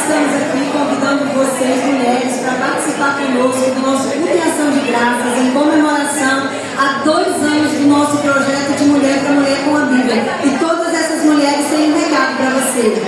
estamos aqui convidando vocês, mulheres, para participar conosco do nosso culto em ação de graças, em comemoração a 2 anos do nosso projeto de Mulher para Mulher com a Bíblia. E todas essas mulheres têm um recado para você.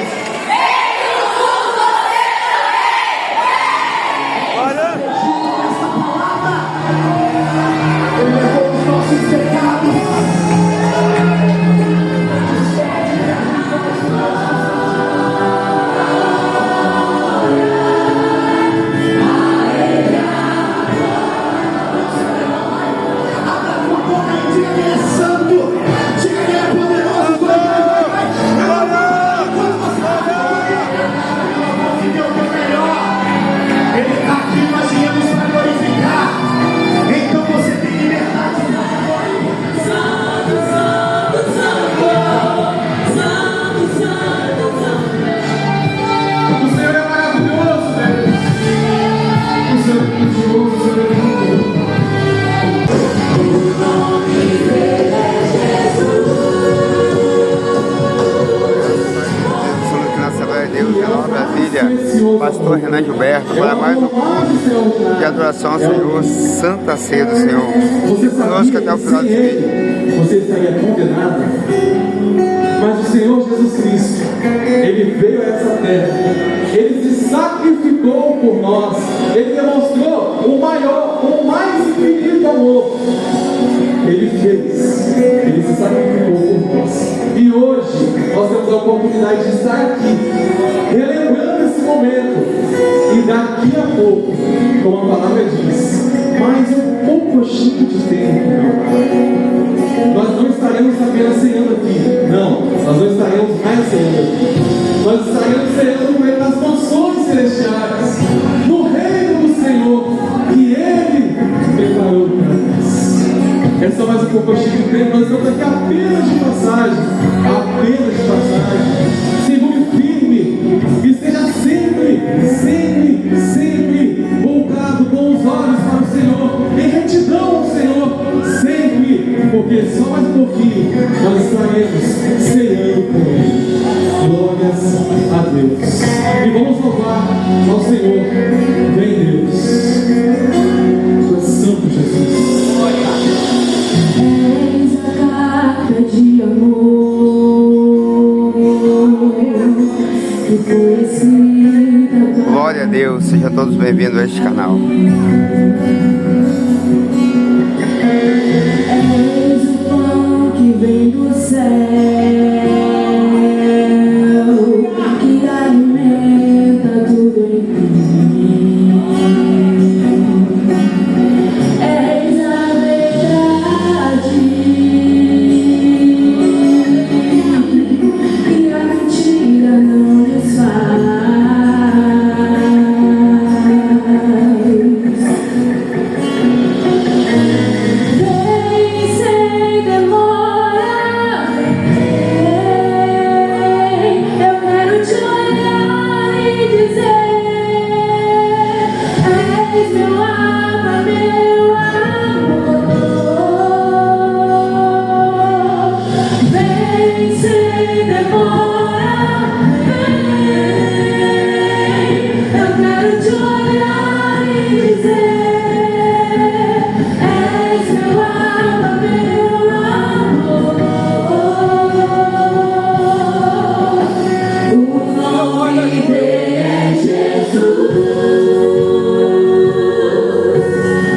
Pastor Renan Gilberto, para mais um culto de adoração ao Senhor, Santa Ceia do Senhor. Fique conosco até o final do vídeo. Você estaria condenado, mas o Senhor Jesus Cristo, Ele veio a essa terra, Ele se sacrificou por nós, Ele demonstrou o maior, o mais infinito amor. Ele fez, Ele se sacrificou por nós. E hoje nós temos a oportunidade de estar aqui, relembrando esse momento. E daqui a pouco, como a palavra diz, mais um pouquinho de tempo, meu Pai, nós não estaremos apenas ceando aqui. Não, nós não estaremos mais ceando aqui. Nós estaremos ceando no meio das mansões celestiais, no reino do Senhor, que Ele preparou para nós. É só mais um pouquinho de tempo, nós estamos aqui apenas de passagem. Apenas de passagem. Segure firme e seja sempre, sempre, sempre voltado com os olhos para o Senhor, em retidão ao Senhor, sempre, porque só mais um pouquinho nós estaremos ceando com Ele. Glórias a Deus. E vamos louvar ao Senhor. Vem Deus. Tu és santo, Jesus. És a carta de amor que foi escrita. Glória a Deus, sejam todos bem-vindos a este canal. És o pão que vem do céu, que alimenta tudo em mim. És a verdade e a mentira não desfaz. Vem sem demora, eu quero te olhar e dizer: és meu Abba, meu amor. Vem sem demora, eu quero te olhar e dizer: és meu Abba, meu amor. O nome dele é Jesus.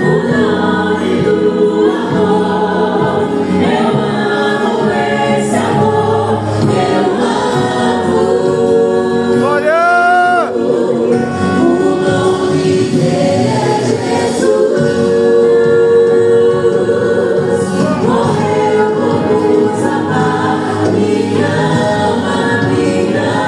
O nome do amor. Eu amo esse amor. Eu amo. Glória! O nome dele é Jesus. Morreu por nos amar. Me ama, me ama.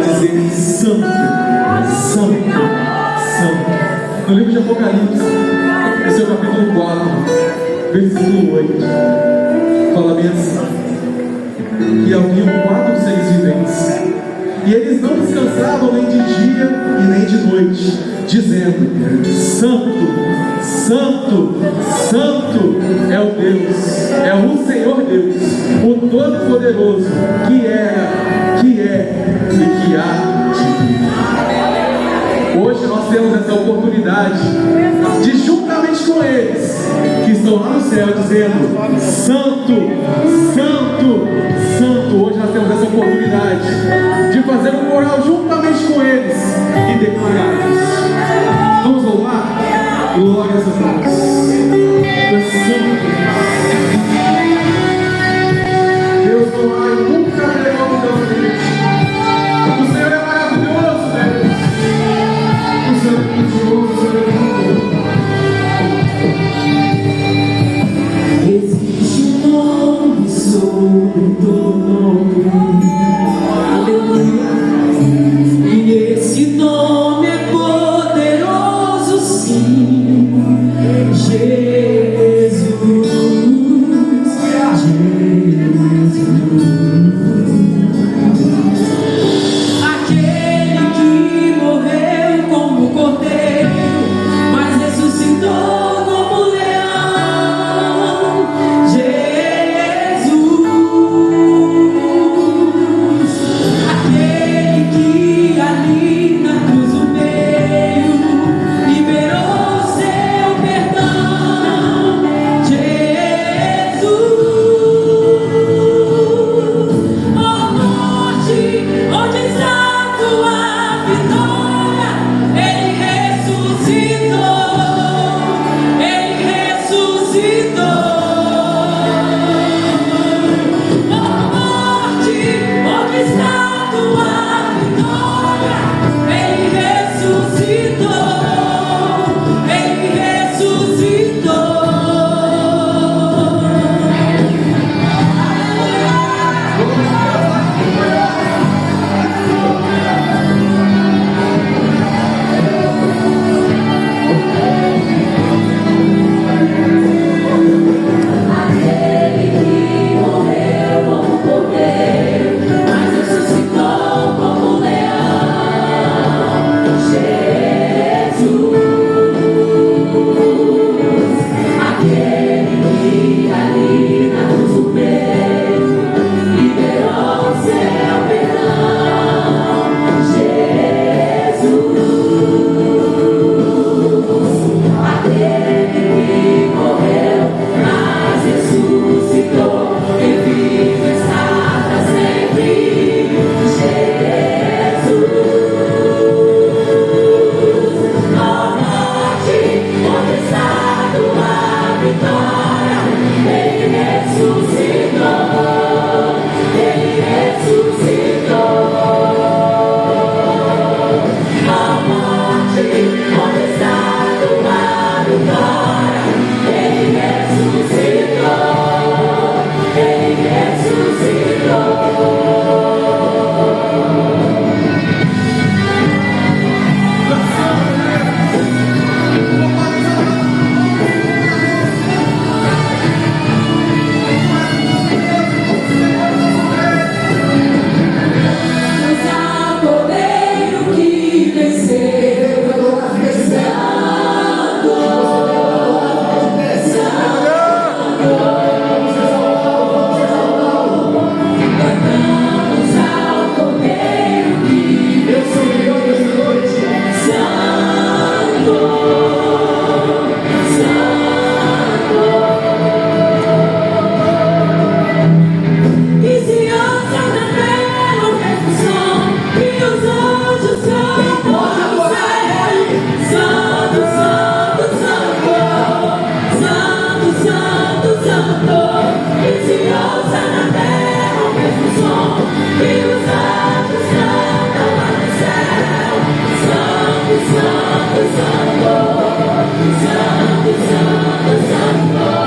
dizer santo, santo, santo. No livro de Apocalipse, esse é o capítulo 4, versículo 8, fala bem assim: e haviam 4 seres viventes, e eles não descansavam nem de dia e nem de noite, dizendo: Santo, Santo, Santo é o Deus, é o Senhor Deus, o Todo-Poderoso, que era, que é e que há de vir. Hoje nós temos essa oportunidade de, juntamente com eles que estão lá no céu, dizendo: Santo, Santo, Santo. Hoje nós temos essa oportunidade de fazer um coral juntamente com eles e declarar isso. Vamos louvar? Glória a Deus. Deus não há e nunca haverá mudar dele. O Senhor é maravilhoso, Deus. O Senhor é maravilhoso, o Senhor é maravilhoso. Existe um nome sobre todo nome. Aleluia. E esse nome é poderoso, sim. Jesus, aquele que morreu como cordeiro, mas ressuscitou como leão. Jesus, aquele que ali na cruz do meio liberou seu perdão. Jesus, ó morte, onde está tua vitória? Ele ressuscitou, ele ressuscitou. Ó morte, onde está tua vitória? Ele ressuscitou, ele ressuscitou. Aquele que morreu como cordeiro, mas ressuscitou como leão. Jesus, aquele que ali na cruz do meio liberou seu perdão. Jesus, aquele que morreu, mas ressuscitou, e vive está para sempre. Jesus, ó morte, onde está tua vitória? Ele ressuscitou, ele ressuscitou. Ó morte, onde está tua vitória? Ele ressuscitou, ele ressuscitou. O cordeiro que venceu, cantamos ao cordeiro que venceu. Santo, Santo. E se ouça na terra o mesmo som que os anjos cantam ao céu. Santo, Santo, Santo, Santo, Santo, Santo. E se ouça na terra o mesmo som que os anjos cantam lá no céu. Santo, Santo, Santo, Santo, Santo, Santo.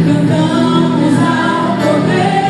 Cantamos ao Cordeiro.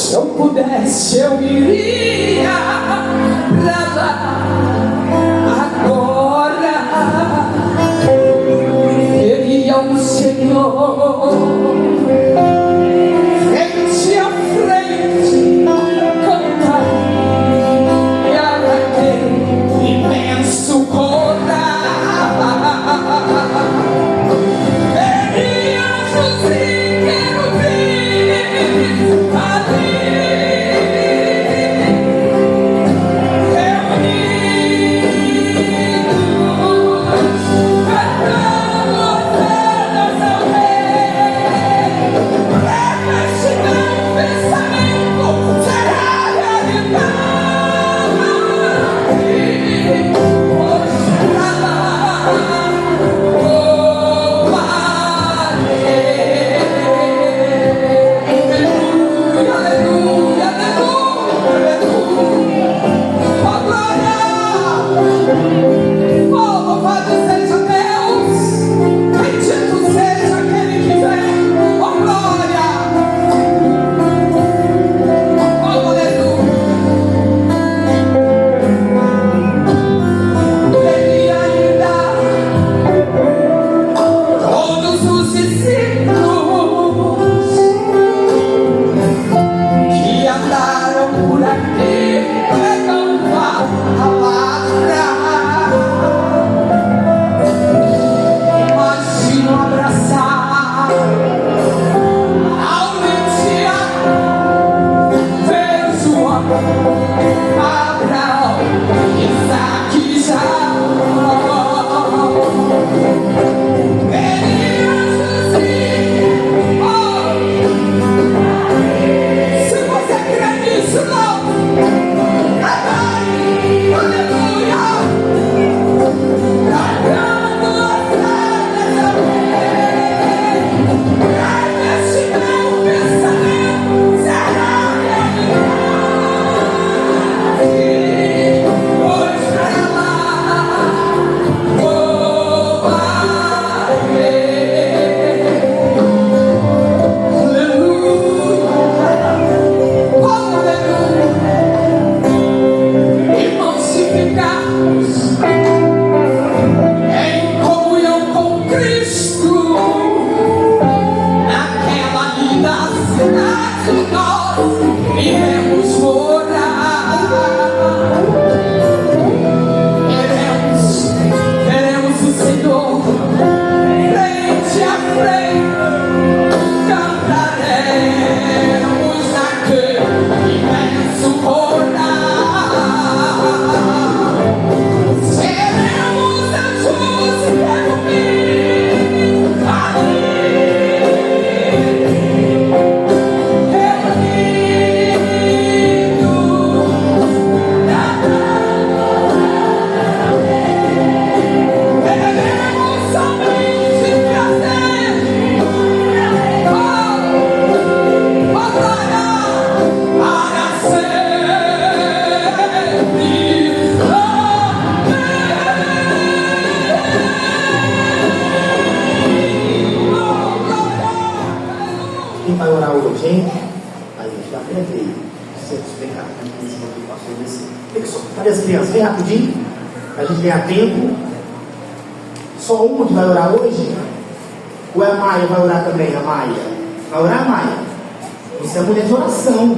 Se eu pudesse, eu iria pra lá agora. Veria o Senhor frente a frente, cantar e aquele imenso coral. Veria anjos e querubins ali reunidos, cantando ofertas ao Rei. Leva-te meu pensamento, será realidade. Oxalá, oh Pai. Aleluia, aleluia, aleluia, aleluia. Oh glória, oh louvado seja Deus, bendito seja aquele que vem. Oh glória, oh aleluia. Ele ainda todos os discípulos que andaram por aqui pregando a palavra. Imagino abraçar ao imediato, ver João, Abraão, Isaac e Jacó. Meninos e se você crê nisso, não. Amém. Aleluia. Cantando ofertas ao Rei. Leva-te meu pensamento, será realidade. Oxalá, oh Pai. Aleluia, oh aleluia. Irmãos, se ficarmos em comunhão com Cristo, naquela linda cidade nós iremos morar. Veremos o Senhor frente a frente, cantaremos naquele imenso coral. Seremos anjos e querubins ali reunidos, teremos somente prazer. Oh glória, para sempre. Quem vai orar hoje, hein? Aí, já apresentei. Sempre vem cá. Cadê as crianças? Vem rapidinho. Pra gente ganhar tempo. Só uma que vai orar hoje? Ou a Maia vai orar também? A Maia? Vai orar, Maia? Você é mulher de oração.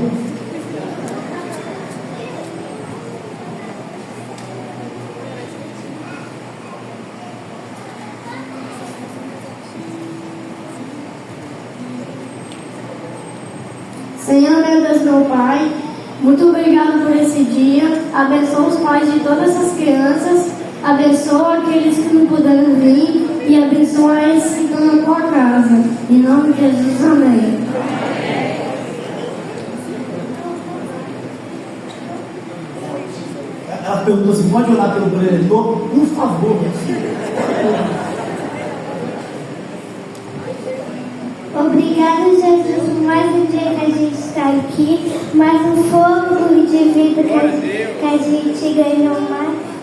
Senhor, meu Deus, meu Pai, muito obrigado por esse dia. Abençoa os pais de todas essas crianças. Abençoa aqueles que não puderam vir. E abençoa esses que estão na tua casa. Em nome de Jesus, amém. Ela perguntou assim: pode orar pelo preletor? Por favor, minha filha. Obrigado, Jesus, por mais um dia que a gente está aqui, mais um fogo de vida que a gente ganhou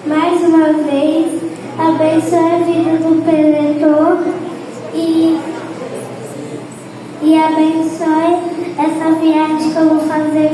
mais uma vez. Abençoe a vida do preletor e abençoe essa viagem que eu vou fazer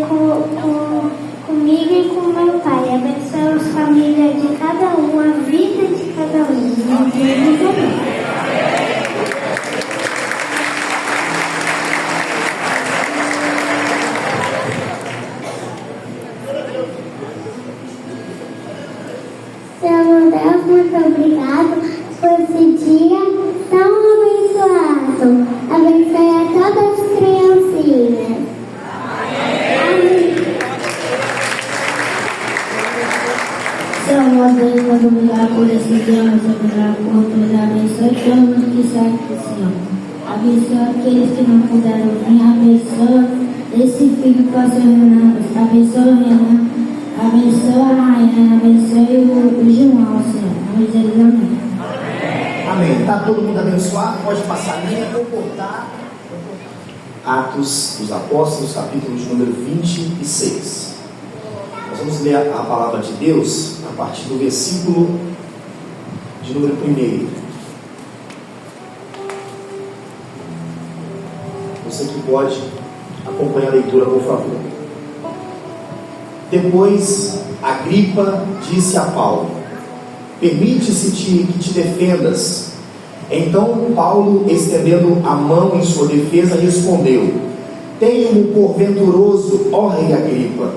desse dia, nos abençoe por todos, abençoe todo mundo que sai do Senhor. Abençoe aqueles que não puderam vir, abençoe esse filho que passou Renan, abençoe o Renan, abençoe a Rayana, abençoe o João, Senhor. Amém. Amém. Está todo mundo abençoado? Pode passar a linha, vou cortar. Atos dos Apóstolos, capítulo de número 26. Nós vamos ler a palavra de Deus a partir do versículo de número 1. Você que pode acompanhar a leitura, por favor. Depois, Agripa disse a Paulo: permite-se que te defendas. Então Paulo, estendendo a mão em sua defesa, respondeu: tenho-me por venturoso, ó rei Agripa,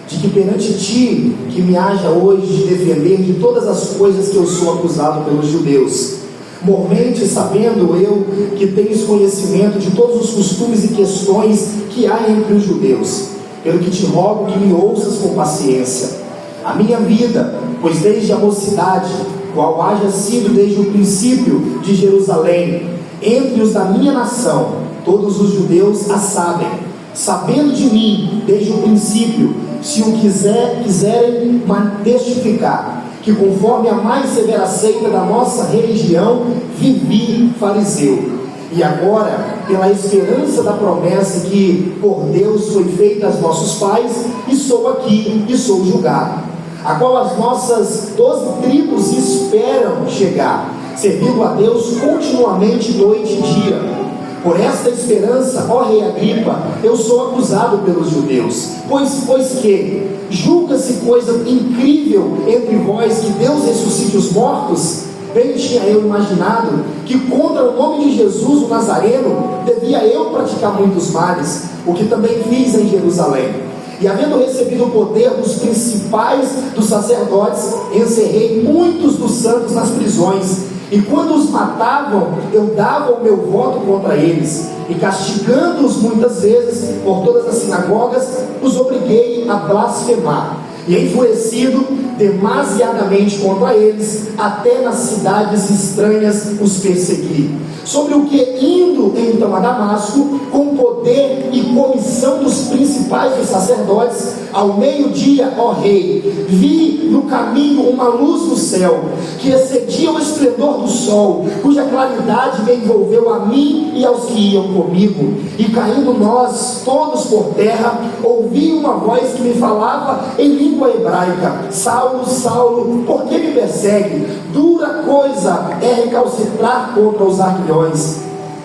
de que perante ti que me haja hoje de defender de todas as coisas que eu sou acusado pelos judeus, mormente sabendo eu que tens conhecimento de todos os costumes e questões que há entre os judeus, pelo que te rogo que me ouças com paciência. A minha vida, pois desde a mocidade, qual haja sido desde o princípio de Jerusalém, entre os da minha nação, todos os judeus a sabem, sabendo de mim desde o princípio, se o quiserem testificar, que conforme a mais severa seita da nossa religião, vivi fariseu. E agora, pela esperança da promessa que por Deus foi feita aos nossos pais, estou aqui e sou julgado, a qual as nossas 12 tribos esperam chegar, servindo a Deus continuamente noite e dia. Por esta esperança, ó rei Agripa, eu sou acusado pelos judeus, pois que julga-se coisa incrível entre vós que Deus ressuscite os mortos. Bem tinha eu imaginado que contra o nome de Jesus o Nazareno devia eu praticar muitos males, o que também fiz em Jerusalém. E havendo recebido o poder dos principais dos sacerdotes, encerrei muitos dos santos nas prisões, e quando os matavam, eu dava o meu voto contra eles, e castigando-os muitas vezes por todas as sinagogas, os obriguei a blasfemar. E enfurecido demasiadamente contra eles, até nas cidades estranhas os persegui. Sobre o que, indo então a Damasco, com poder e comissão dos principais dos sacerdotes, ao meio-dia, ó rei, vi no caminho uma luz do céu, que excedia o esplendor do sol, cuja claridade me envolveu a mim e aos que iam comigo. E caindo nós todos por terra, ouvi uma voz que me falava em língua hebraica: Saulo, Saulo, por que me persegue? Dura coisa é recalcitrar contra os aguilhões.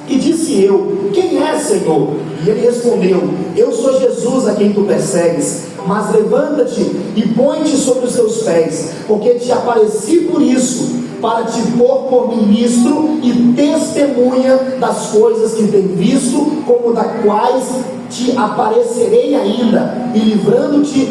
E disse eu: quem é, Senhor? E ele respondeu: eu sou Jesus a quem tu persegues, mas levanta-te e põe-te sobre os teus pés, porque te apareci por isso, para te pôr por ministro e testemunha das coisas que tem visto, como da quais te aparecerei ainda, e livrando-te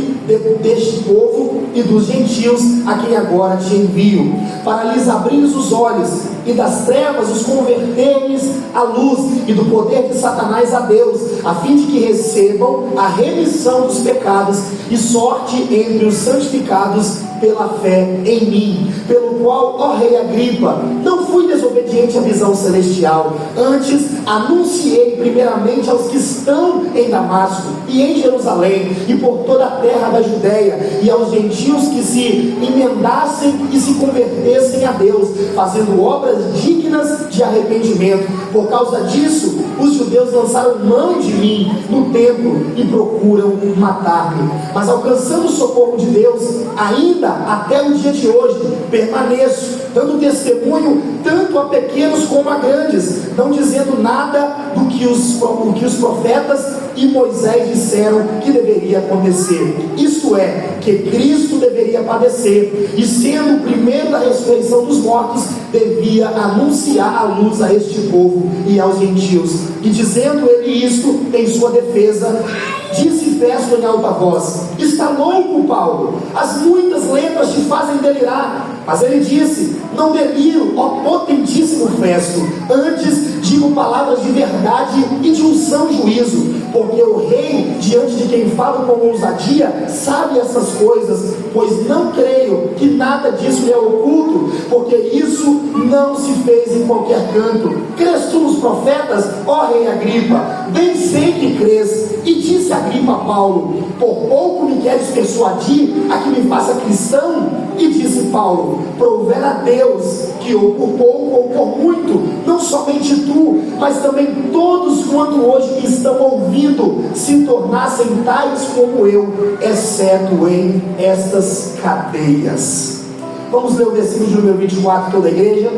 deste povo e dos gentios a quem agora te envio, para lhes abrires os olhos, e das trevas os converteres à luz, e do poder de Satanás a Deus, a fim de que recebam a remissão dos pecados e sorte entre os santificados pela fé em mim, pelo qual, ó rei Agripa, não fui desobediente à visão celestial, antes anunciei primeiramente aos que estão em Damasco e em Jerusalém e por toda a terra da Judéia, e aos gentios que se emendassem e se convertessem a Deus, fazendo obras dignas de arrependimento. Por causa disso, os judeus lançaram mão de mim no templo e procuram matar-me, mas alcançando o socorro de Deus, ainda até o dia de hoje permaneço, dando testemunho tanto a pequenos como a grandes, não dizendo nada do que os profetas e Moisés disseram que deveria acontecer, isto é, que Cristo deveria padecer, e sendo o primeiro da ressurreição dos mortos, devia anunciar a luz a este povo e aos gentios. E dizendo ele isto em sua defesa, disse Festo em alta voz: está louco, Paulo? As muitas letras te fazem delirar. Mas ele disse: não deliro, ó potentíssimo Festo, antes digo palavras de verdade e de um são juízo, porque o rei, diante de quem falo com ousadia, sabe essas coisas, pois não creio que nada disso lhe é oculto, porque isso não se fez em qualquer canto. Crês tu nos profetas, ó rei Agripa? Bem sei que crês. E disse Agripa a Paulo: por pouco me queres persuadir a que me faça cristão? E disse Paulo: prover a Deus que ou por pouco ou por muito, não somente tu, mas também todos quanto hoje me estão ouvindo, se tornassem tais como eu, exceto em estas cadeias. Vamos ler o versículo de número 24, toda a igreja.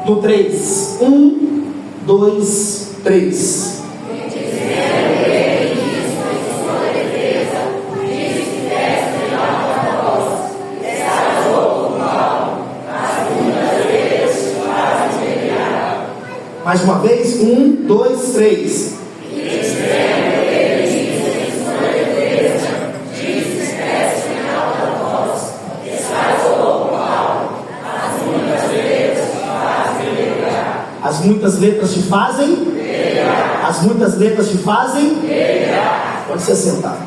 No 3, 1, 2, 3. Mais uma vez, 1, 2, 3. As muitas letras te fazem? As muitas letras te fazem? Pode se sentar.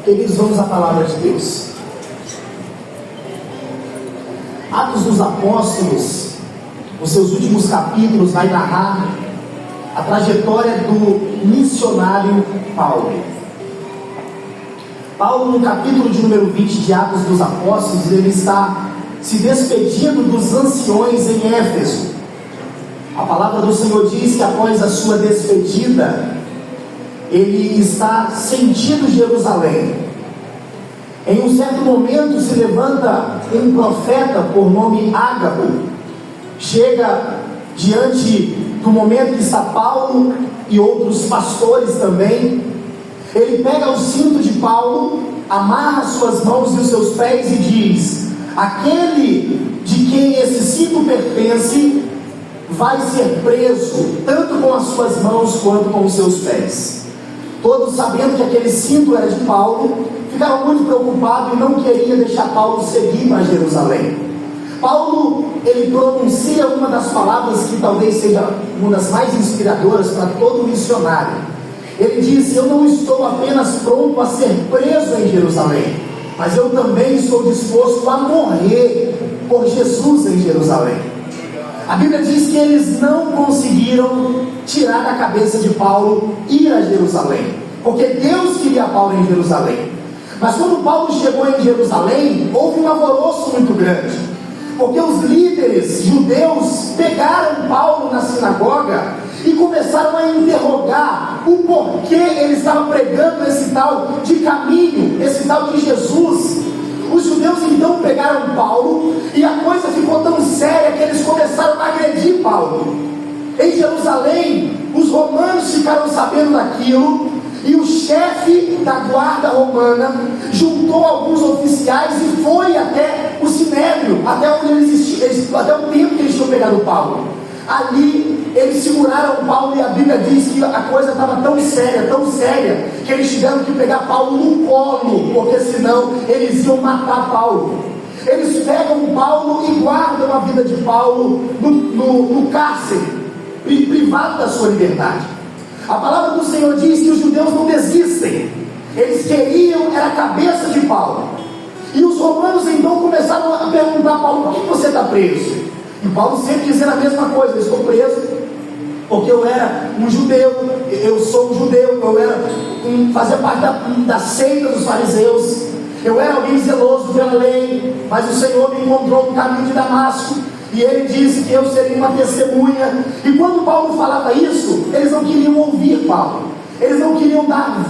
Queridos, vamos à palavra de Deus. Atos dos Apóstolos, os seus últimos capítulos, vai narrar a trajetória do missionário Paulo. Paulo, no capítulo de número 20 de Atos dos Apóstolos, ele está se despedindo dos anciões em Éfeso. A palavra do Senhor diz que após a sua despedida, ele está sentindo Jerusalém. Em um certo momento se levanta um profeta por nome Ágabo, chega diante do momento que está Paulo e outros pastores também. Ele pega o cinto de Paulo, amarra suas mãos e os seus pés e diz: aquele de quem esse cinto pertence vai ser preso, tanto com as suas mãos quanto com os seus pés. Todos, sabendo que aquele cinto era de Paulo, ficaram muito preocupados e não queriam deixar Paulo seguir para Jerusalém. Paulo, ele pronuncia uma das palavras que talvez seja uma das mais inspiradoras para todo missionário. Ele diz: eu não estou apenas pronto a ser preso em Jerusalém, mas eu também estou disposto a morrer por Jesus em Jerusalém. A Bíblia diz que eles não conseguiram tirar da cabeça de Paulo ir a Jerusalém, porque Deus queria Paulo em Jerusalém. Mas quando Paulo chegou em Jerusalém, houve um alvoroço muito grande, porque os líderes judeus pegaram Paulo na sinagoga e começaram a interrogar o porquê ele estava pregando esse tal de caminho, esse tal de Jesus. Os judeus então pegaram Paulo e a coisa ficou tão séria que eles começaram a agredir Paulo. Em Jerusalém, os romanos ficaram sabendo daquilo e o chefe da guarda romana juntou alguns oficiais e foi até o Sinédrio, até onde até o tempo que eles tinham pegado Paulo. Ali eles seguraram Paulo e a Bíblia diz que a coisa estava tão séria, que eles tiveram que pegar Paulo no colo, porque senão eles iam matar Paulo. Eles pegam Paulo e guardam a vida de Paulo no cárcere, privado da sua liberdade. A palavra do Senhor diz que os judeus não desistem, eles queriam era a cabeça de Paulo. E os romanos então começaram a perguntar a Paulo: por que você está preso? E Paulo sempre dizendo a mesma coisa: eu estou preso porque eu era um judeu, eu sou um judeu, fazia parte da seita dos fariseus, eu era alguém zeloso pela lei, mas o Senhor me encontrou no caminho de Damasco, e ele disse que eu seria uma testemunha. E quando Paulo falava isso, eles não queriam ouvir Paulo, eles não queriam dar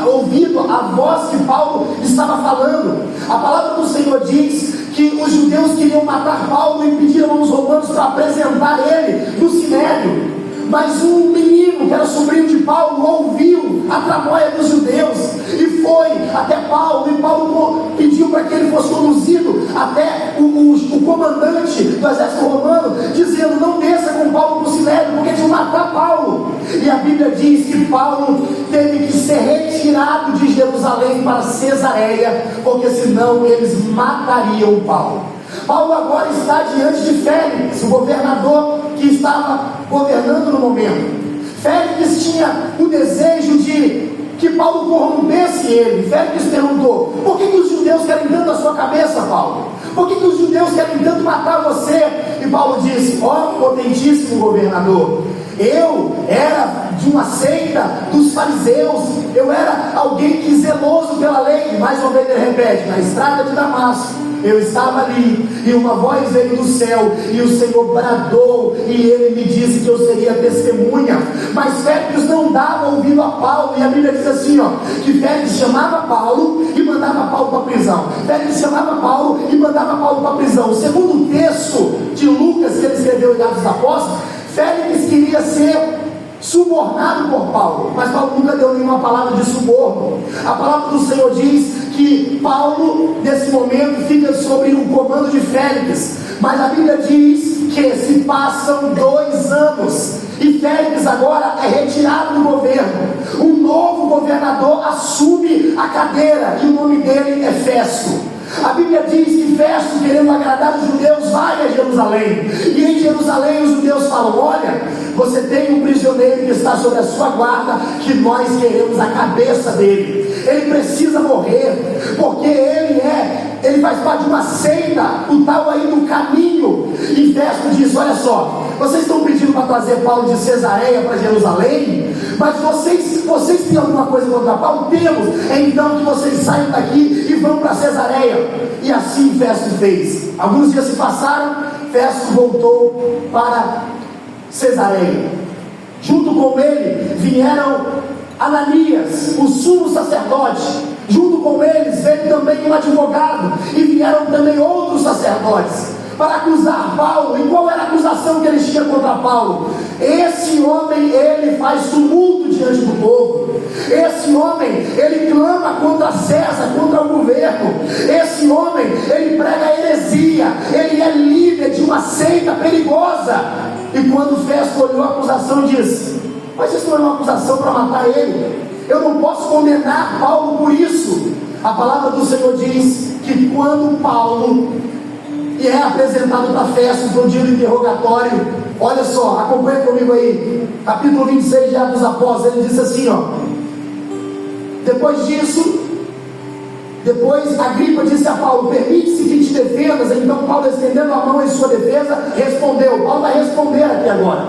ouvido à voz que Paulo estava falando. A palavra do Senhor diz que os judeus queriam matar Paulo e pediram aos romanos para apresentar ele no Sinédrio. Mas um menino que era sobrinho de Paulo ouviu a tramóia dos judeus e foi até Paulo, e Paulo pediu para que ele fosse conduzido até o comandante do exército romano, dizendo: não desça com Paulo para o Sinédrio, porque eles vão matar Paulo. E E a Bíblia diz que Paulo teve que ser retirado de Jerusalém para Cesareia, porque senão eles matariam Paulo. Paulo agora está diante de Félix, o governador que estava governando no momento. Félix tinha o desejo de que Paulo corrompesse ele. Félix perguntou: por que os judeus querem tanto a sua cabeça, Paulo? Por que os judeus querem tanto matar você? E Paulo disse: ó potentíssimo governador, eu era de uma seita dos fariseus, eu era alguém que zeloso pela lei. Mais uma vez ele repete: na estrada de Damasco eu estava ali, e uma voz veio do céu, e o Senhor bradou, e ele me disse que eu seria testemunha. Mas Félix não dava ouvido a Paulo, e a Bíblia diz assim, ó, que Félix chamava Paulo e mandava Paulo para a prisão. Félix chamava Paulo e mandava Paulo para a prisão. Segundo o texto de Lucas que ele escreveu em Atos dos Apóstolos, Félix queria ser subornado por Paulo, mas Paulo nunca deu nenhuma palavra de suborno. A palavra do Senhor diz que Paulo, nesse momento, fica sob o comando de Félix, mas a Bíblia diz que se passam 2 anos e Félix agora é retirado do governo. Um novo governador assume a cadeira e o nome dele é Festo. A Bíblia diz que Festo, querendo agradar os judeus, vai a Jerusalém, e em Jerusalém os judeus falam: olha, você tem um prisioneiro que está sob a sua guarda, que nós queremos a cabeça dele, ele precisa morrer, porque ele faz parte de uma seita, o tal aí do caminho. E Festo diz: olha só, vocês estão pedindo para trazer Paulo de Cesareia para Jerusalém, mas vocês têm alguma coisa contra Paulo? Temos. Então que vocês saiam daqui e vão para Cesareia. E assim Festo fez. Alguns dias se passaram, Festo voltou para Cesareia. Junto com ele vieram Ananias, o sumo sacerdote. Junto com eles veio também um advogado, e vieram também outros sacerdotes para acusar Paulo. E qual era a acusação que eles tinham contra Paulo? Esse homem, ele faz tumulto diante do povo. Esse homem, ele clama contra César, contra o governo. Esse homem, ele prega heresia, ele é líder de uma seita perigosa. E quando Festo olhou a acusação, disse: mas isso não é uma acusação para matar ele, eu não posso condenar Paulo por isso. A palavra do Senhor diz que quando Paulo é apresentado para Festo no dia do interrogatório, olha só, acompanha comigo aí, capítulo 26 de Atos dos Apóstolos, ele diz assim, ó: depois disso, Agripa disse a Paulo: permite-se que te defendas. Então Paulo, estendendo a mão em sua defesa, respondeu. Paulo vai responder aqui agora,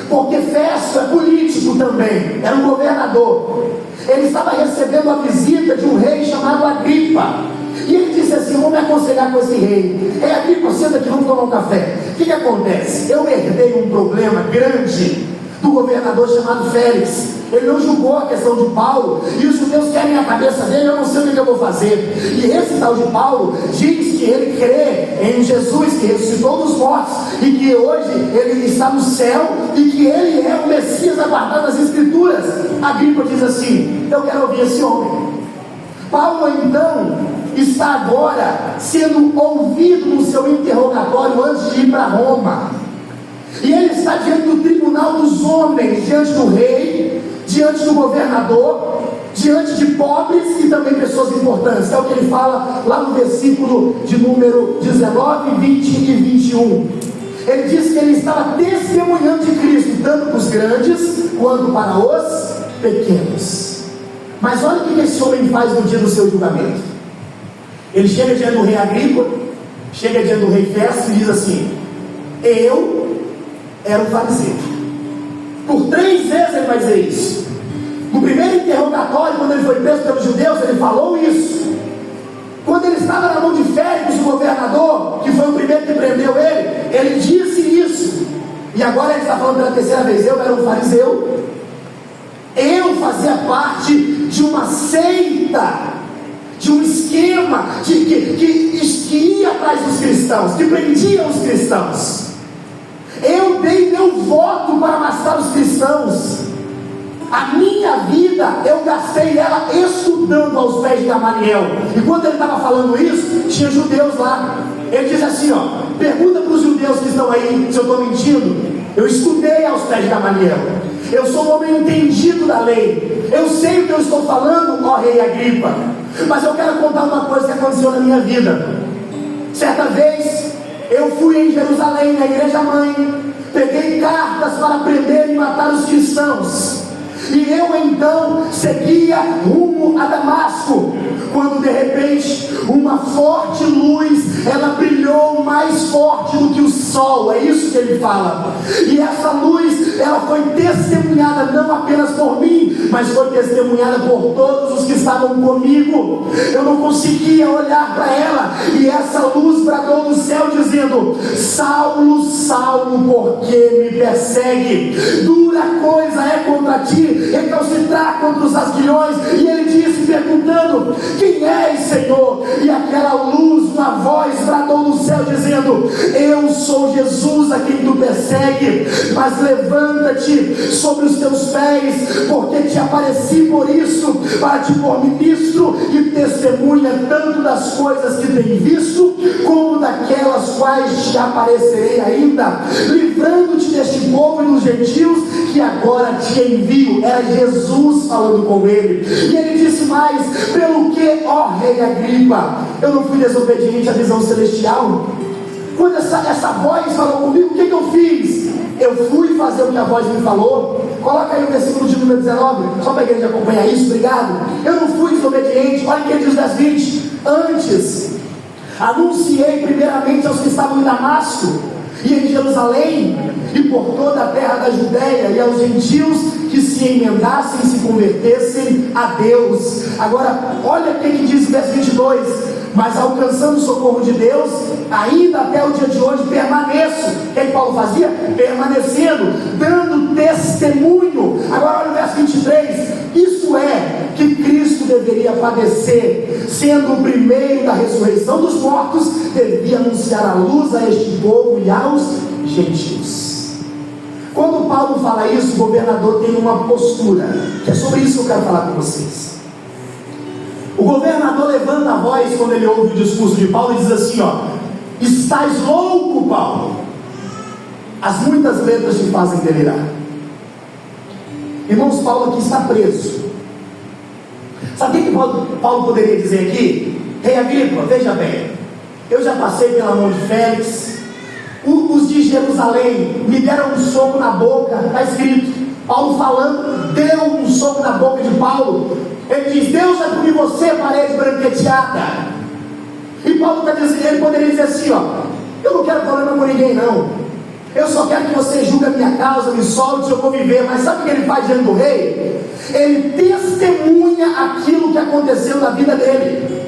porque Festo é político também, era um governador. Ele estava recebendo a visita de um rei chamado Agripa, e ele disse assim: vou me aconselhar com esse rei. Agripa, senta aqui, vamos tomar um café. O que acontece? Eu herdei um problema grande do governador chamado Félix. Ele não julgou a questão de Paulo, e os judeus querem a cabeça dele, eu não sei o que eu vou fazer. E esse tal de Paulo diz que ele crê em Jesus, que ressuscitou dos mortos, e que hoje ele está no céu, e que ele é o Messias aguardado nas Escrituras. Agripa diz assim: eu quero ouvir esse homem. Paulo então está agora sendo ouvido no seu interrogatório antes de ir para Roma, e ele está diante do tribunal dos homens, diante do rei, diante do governador, diante de pobres e também pessoas importantes. É o que ele fala lá no versículo de número 19, 20 e 21. Ele diz que ele estava testemunhando de Cristo, tanto para os grandes quanto para os pequenos. Mas olha o que esse homem faz no dia do seu julgamento. Ele chega diante do rei Agripa, chega diante do rei Festo e diz assim: eu era um fariseu. Por 3 vezes ele vai dizer isso. No primeiro interrogatório, quando ele foi preso pelos judeus, ele falou isso. Quando ele estava na mão de Félix, o governador, que foi o primeiro que prendeu ele disse isso. E agora ele está falando pela 3ª vez: eu era um fariseu, eu fazia parte de uma seita, de um esquema que ia atrás dos cristãos, que prendia os cristãos. Eu dei meu voto para matar os cristãos. A minha vida eu gastei ela estudando aos pés de Gamaliel. E quando ele estava falando isso, tinha judeus lá. Ele diz assim, ó: pergunta para os judeus que estão aí se eu estou mentindo. Eu estudei aos pés de Gamaliel. Eu sou um homem entendido da lei. Eu sei o que eu estou falando, ó rei Agripa. Mas eu quero contar uma coisa que aconteceu na minha vida. Certa vez, eu fui em Jerusalém, na igreja mãe. Peguei cartas para prender e matar os cristãos. E eu então seguia rumo a Damasco, quando de repente uma forte luz, ela brilhou mais forte do que o sol, é isso que ele fala. E essa luz, ela foi testemunhada não apenas por mim, mas foi testemunhada por todos os que estavam comigo. Eu não conseguia olhar para ela, e essa luz bradou do céu dizendo: Saulo, Saulo, por que me persegue? Dura coisa é contra ti recalcitrar contra os asguilhões. E ele disse, perguntando: quem és, Senhor? E aquela luz, uma voz bradou do céu dizendo: eu sou Jesus a quem tu persegue, mas levanta-te sobre os teus pés, porque te apareci por isso, para te pôr ministro e testemunha tanto das coisas que tem visto, como daquelas quais te aparecerei ainda, livrando-te deste povo e dos gentios que agora te envio. Era Jesus falando com ele. E ele disse mais: pelo que, ó rei Agripa, eu não fui desobediente à visão celestial? Quando essa voz falou comigo, o que eu fiz? Eu fui fazer o que a voz me falou. Coloca aí o versículo de número 19, só para a igreja acompanhar isso, obrigado. Eu não fui desobediente. Olha o que ele diz nas 20. Antes, anunciei primeiramente aos que estavam em Damasco e em Jerusalém, e por toda a terra da Judéia, e aos gentios que se emendassem e se convertessem a Deus. Agora, olha o que diz o verso 22. Mas alcançando o socorro de Deus, ainda até o dia de hoje permaneço. O que Paulo fazia? Permanecendo, dando testemunho. Agora olha o verso 23. Isso é, que Cristo deveria padecer, sendo o primeiro da ressurreição dos mortos, devia anunciar a luz a este povo e aos gentios. Quando Paulo fala isso, o governador tem uma postura, que é sobre isso que eu quero falar com vocês. O governador levanta a voz quando ele ouve o discurso de Paulo e diz assim: ó, estás louco, Paulo? As muitas letras te fazem delirar. Irmãos, Paulo aqui está preso. Sabe o que Paulo poderia dizer aqui? Rei Agripa, veja bem, eu já passei pela mão de Félix. Os de Jerusalém me deram um soco na boca. Está escrito, Paulo falando, deu um soco na boca de Paulo. Ele diz: Deus vai punir você, parede branqueteada. E Paulo está dizendo, ele poderia dizer assim: ó, eu não quero problema com ninguém, não. Eu só quero que você julgue a minha causa, me solte, eu vou viver. Mas sabe o que ele faz diante do rei? Ele testemunha aquilo que aconteceu na vida dele.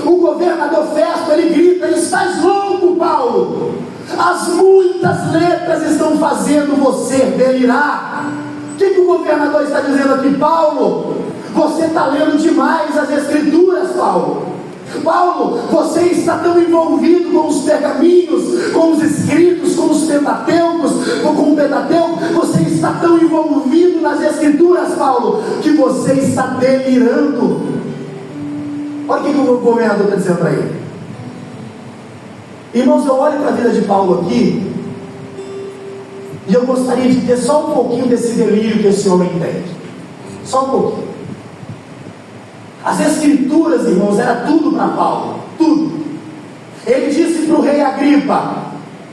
O governador Festo, ele grita: estás louco, Paulo? As muitas letras estão fazendo você delirar. O que o governador está dizendo aqui? Paulo, você está lendo demais as escrituras, Paulo. Paulo, você está tão envolvido com os pergaminhos, com os escritos, com os pentateucos, com o Pentateuco. Você está tão envolvido nas escrituras, Paulo, que você está delirando. Olha o que o governador está dizendo para ele. Irmãos, eu olho para a vida de Paulo aqui e eu gostaria de ter só um pouquinho desse delírio que esse homem tem. Só um pouquinho. As escrituras, irmãos, era tudo para Paulo, tudo. Ele disse para o rei Agripa: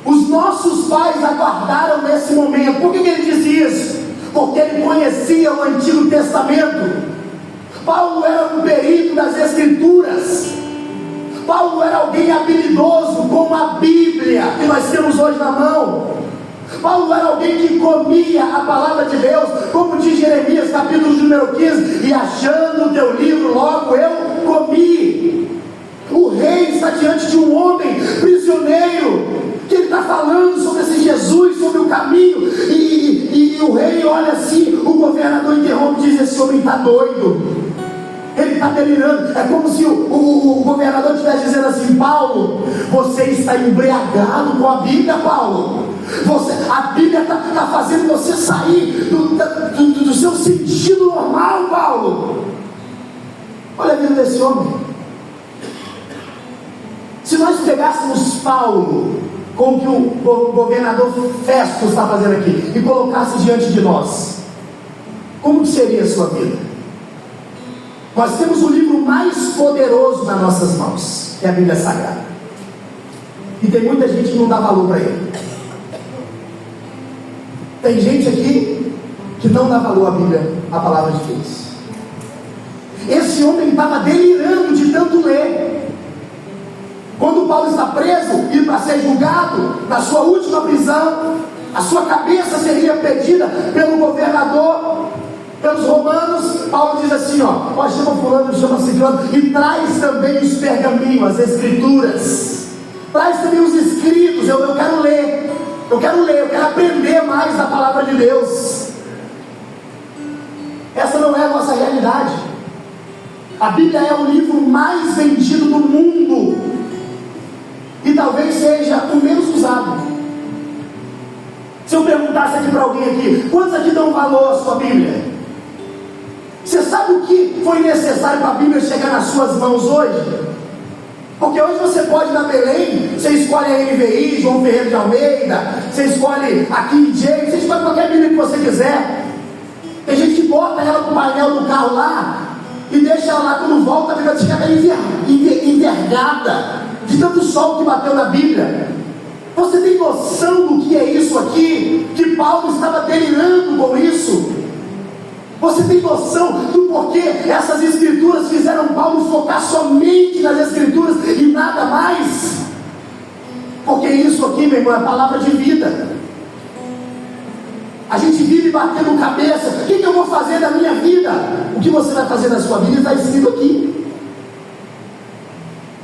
os nossos pais aguardaram nesse momento. Por que ele disse isso? Porque ele conhecia o Antigo Testamento. Paulo era um perito das escrituras. Paulo era alguém habilidoso com a Bíblia que nós temos hoje na mão. Paulo era alguém que comia a palavra de Deus, como diz Jeremias, capítulo número 15: e achando o teu livro, logo eu comi. O rei está diante de um homem prisioneiro, que ele está falando sobre esse Jesus, sobre o caminho, e o rei olha assim, o governador interrompe e diz: esse homem está doido. Ele está delirando. É como se o governador estivesse dizendo assim: Paulo, você está embriagado com a Bíblia, Paulo. A Bíblia está fazendo você sair do seu sentido normal, Paulo. Olha a vida desse homem. Se nós pegássemos Paulo com o que o governador Festo está fazendo aqui e colocasse diante de nós, como que seria a sua vida? Nós temos o livro mais poderoso nas nossas mãos, que é a Bíblia Sagrada, e tem muita gente que não dá valor para ele. Tem gente aqui que não dá valor à Bíblia, à palavra de Deus. Esse homem estava delirando de tanto ler. Quando Paulo está preso e para ser julgado, na sua última prisão, a sua cabeça seria pedida pelo governador, pelos romanos. Paulo diz assim, ó, chama fulano, chama ciclano, e traz também os pergaminhos, as escrituras, traz também os escritos. Eu quero ler, eu quero aprender mais da palavra de Deus. Essa não é a nossa realidade. A Bíblia é o livro mais vendido do mundo, e talvez seja o menos usado. Se eu perguntasse aqui para alguém aqui, quantos aqui dão valor à sua Bíblia? Você sabe o que foi necessário para a Bíblia chegar nas suas mãos hoje? Porque hoje você pode ir na Belém, você escolhe a NVI, João Ferreira de Almeida, você escolhe a King James, você escolhe qualquer Bíblia que você quiser. Tem gente que bota ela no painel do carro lá e deixa ela lá, quando volta a Bíblia fica envergada de tanto sol que bateu na Bíblia. Você tem noção do que é isso aqui? Que Paulo estava delirando com isso? Você tem noção do porquê essas escrituras fizeram Paulo focar somente nas escrituras e nada mais? Porque isso aqui, meu irmão, é palavra de vida. A gente vive batendo cabeça. O que eu vou fazer da minha vida? O que você vai fazer da sua vida está escrito aqui.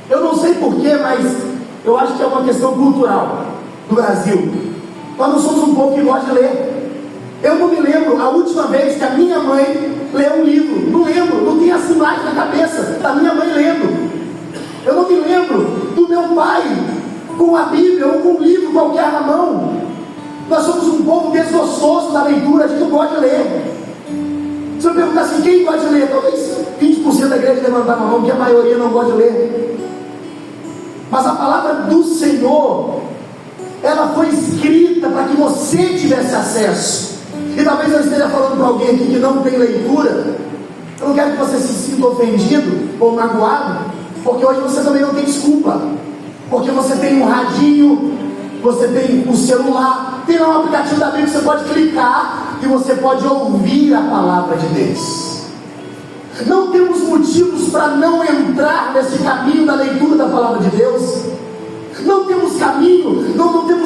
Eu não sei porquê, mas eu acho que é uma questão cultural do Brasil. Nós não somos um povo que gosta de ler. Eu não me lembro a última vez que a minha mãe leu um livro. Não lembro, não tenho essa imagem na cabeça da minha mãe lendo. Eu não me lembro do meu pai com a Bíblia ou com um livro qualquer na mão. Nós somos um povo desgostoso da leitura, a gente não gosta de ler. Se eu perguntar assim, quem gosta de ler? Talvez 20% da igreja levantar a mão, porque a maioria não gosta de ler. Mas a palavra do Senhor, ela foi escrita para que você tivesse acesso. E talvez eu esteja falando para alguém aqui que não tem leitura. Eu não quero que você se sinta ofendido ou magoado, porque hoje você também não tem desculpa. Porque você tem um radinho, você tem um celular, tem lá um aplicativo da Bíblia que você pode clicar e você pode ouvir a palavra de Deus. Não temos motivos para não entrar nesse caminho da leitura da palavra de Deus. Não temos caminho, não temos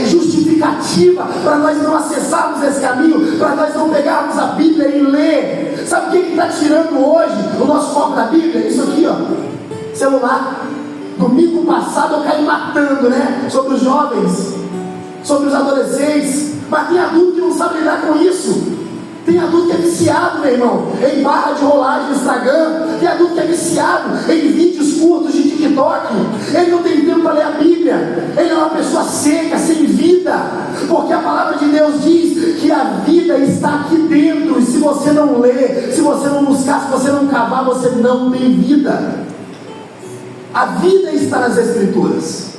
justificativa para nós não acessarmos esse caminho, para nós não pegarmos a Bíblia e ler. Sabe o que está tirando hoje o nosso foco da Bíblia? Isso aqui, ó, celular. Domingo passado eu caí matando, né? Sobre os jovens, sobre os adolescentes. Mas tem adulto que não sabe lidar com isso. Tem adulto que é viciado, meu irmão, em barra de rolagem no Instagram. Tem adulto que é viciado em vídeos curtos de TikTok. Ele não tem tempo para ler a Bíblia. Ele é uma pessoa seca, sem vida. Porque a palavra de Deus diz que a vida está aqui dentro. E se você não ler, se você não buscar, se você não cavar, você não tem vida. A vida está nas Escrituras.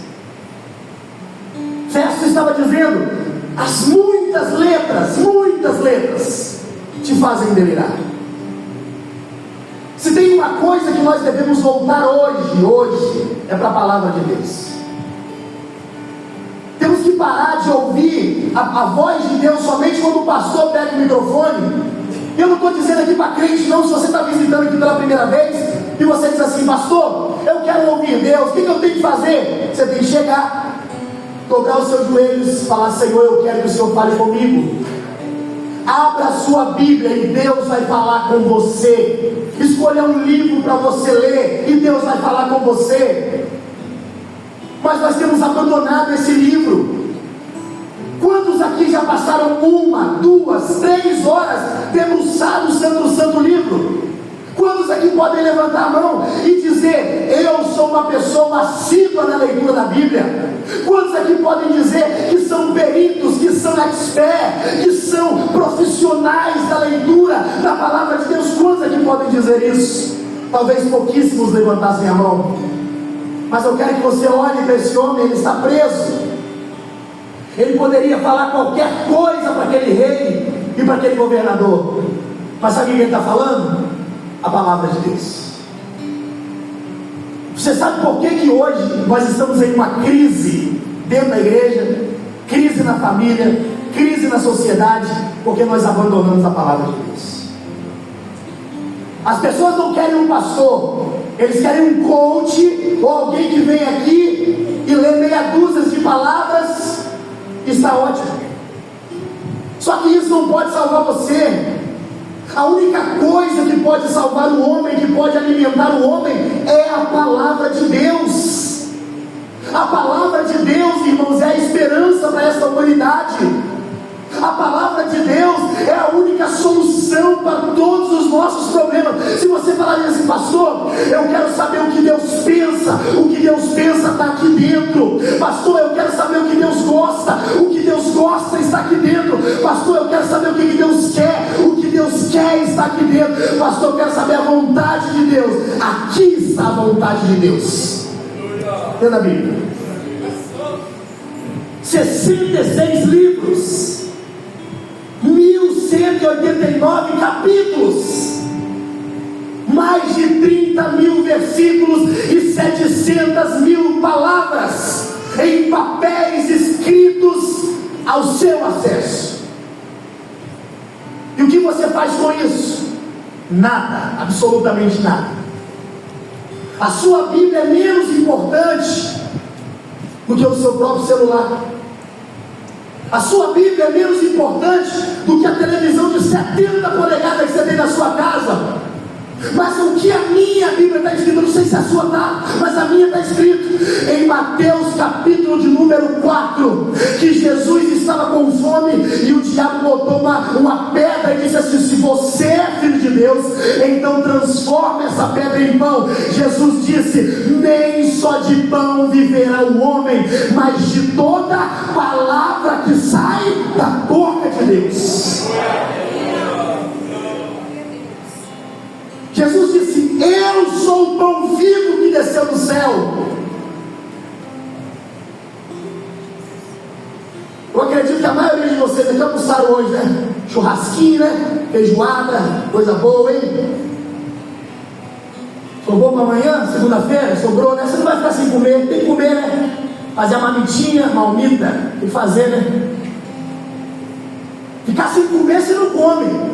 Festo estava dizendo: as muitas letras te fazem delirar. Se tem uma coisa que nós devemos voltar hoje é para a palavra de Deus. Temos que parar de ouvir a voz de Deus somente quando o pastor pega o microfone. Eu não estou dizendo aqui para crente não. Se você está visitando aqui pela primeira vez e você diz assim: pastor, eu quero ouvir Deus, o que eu tenho que fazer? Você tem que chegar, dobrar os seus joelhos, falar: Senhor, eu quero que o Senhor fale comigo. Abra a sua Bíblia e Deus vai falar com você. Escolha um livro para você ler e Deus vai falar com você. Mas nós temos abandonado esse livro. Quantos aqui já passaram 1, 2, 3 horas debruçados o santo livro? Quantos aqui podem levantar a mão e dizer: eu sou uma pessoa assídua na leitura da Bíblia? Quantos aqui podem dizer que são peritos, que são experts, que são profissionais da leitura da palavra de Deus? Quantos aqui podem dizer isso? Talvez pouquíssimos levantassem a mão. Mas eu quero que você olhe para esse homem. Ele está preso, Ele poderia falar qualquer coisa para aquele rei e para aquele governador. Mas sabe o que ele está falando? A palavra de Deus. Você sabe por que hoje nós estamos em uma crise dentro da igreja? Crise na família, crise na sociedade, porque nós abandonamos a palavra de Deus. As pessoas não querem um pastor, eles querem um coach, ou alguém que vem aqui e lê meia dúzia de palavras, está ótimo. Só que isso não pode salvar você. A única coisa que pode salvar o homem, que pode alimentar o homem, é a palavra de Deus. A palavra de Deus, irmãos, é a esperança para esta humanidade. A palavra de Deus é a única solução para todos os nossos problemas. Se você falar assim, pastor, eu quero saber o que Deus pensa. O que Deus pensa está aqui dentro. Pastor, eu quero saber o que Deus gosta. O que Deus gosta está aqui dentro. Pastor, eu quero saber o que Deus quer. O que Deus quer está aqui dentro. Pastor, eu quero saber a vontade de Deus. Aqui está a vontade de Deus. Dentro da Bíblia. 66 livros. 1189 capítulos, mais de 30 mil versículos e 700 mil palavras em papéis escritos ao seu acesso. E o que você faz com isso? Nada, absolutamente nada. A sua Bíblia é menos importante do que o seu próprio celular. A sua Bíblia é menos importante do que a televisão de 70 polegadas que você tem na sua casa. Mas o que a minha Bíblia está escrito, eu não sei se a sua está, mas a minha está escrito em Mateus capítulo de número 4, que Jesus estava com fome e o diabo botou uma pedra e disse assim: se você é filho de Deus, então transforma essa pedra em pão. Jesus disse: nem só de pão viverá o homem, mas de toda palavra que sai da boca de Deus. Jesus disse: eu sou o pão vivo que desceu do céu. Eu acredito que a maioria de vocês aqui almoçaram hoje, né? Churrasquinho, né? Feijoada, coisa boa, hein? Sobrou para amanhã, segunda-feira? Sobrou, né? Você não vai ficar sem comer, tem que comer, né? Fazer a mamitinha, malmita, tem que fazer, né? Ficar sem comer, você não come.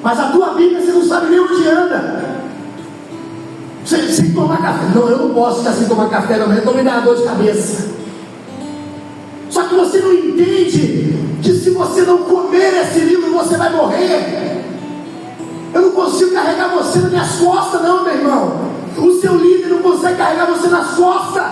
Mas a tua Bíblia você não sabe nem onde anda. Sem tomar café. Não, eu não posso ficar sem tomar café da manhã, então me dá dor de cabeça. Só que você não entende que se você não comer esse livro, você vai morrer. Eu não consigo carregar você nas minhas costas, não, meu irmão. O seu líder não consegue carregar você nas costas.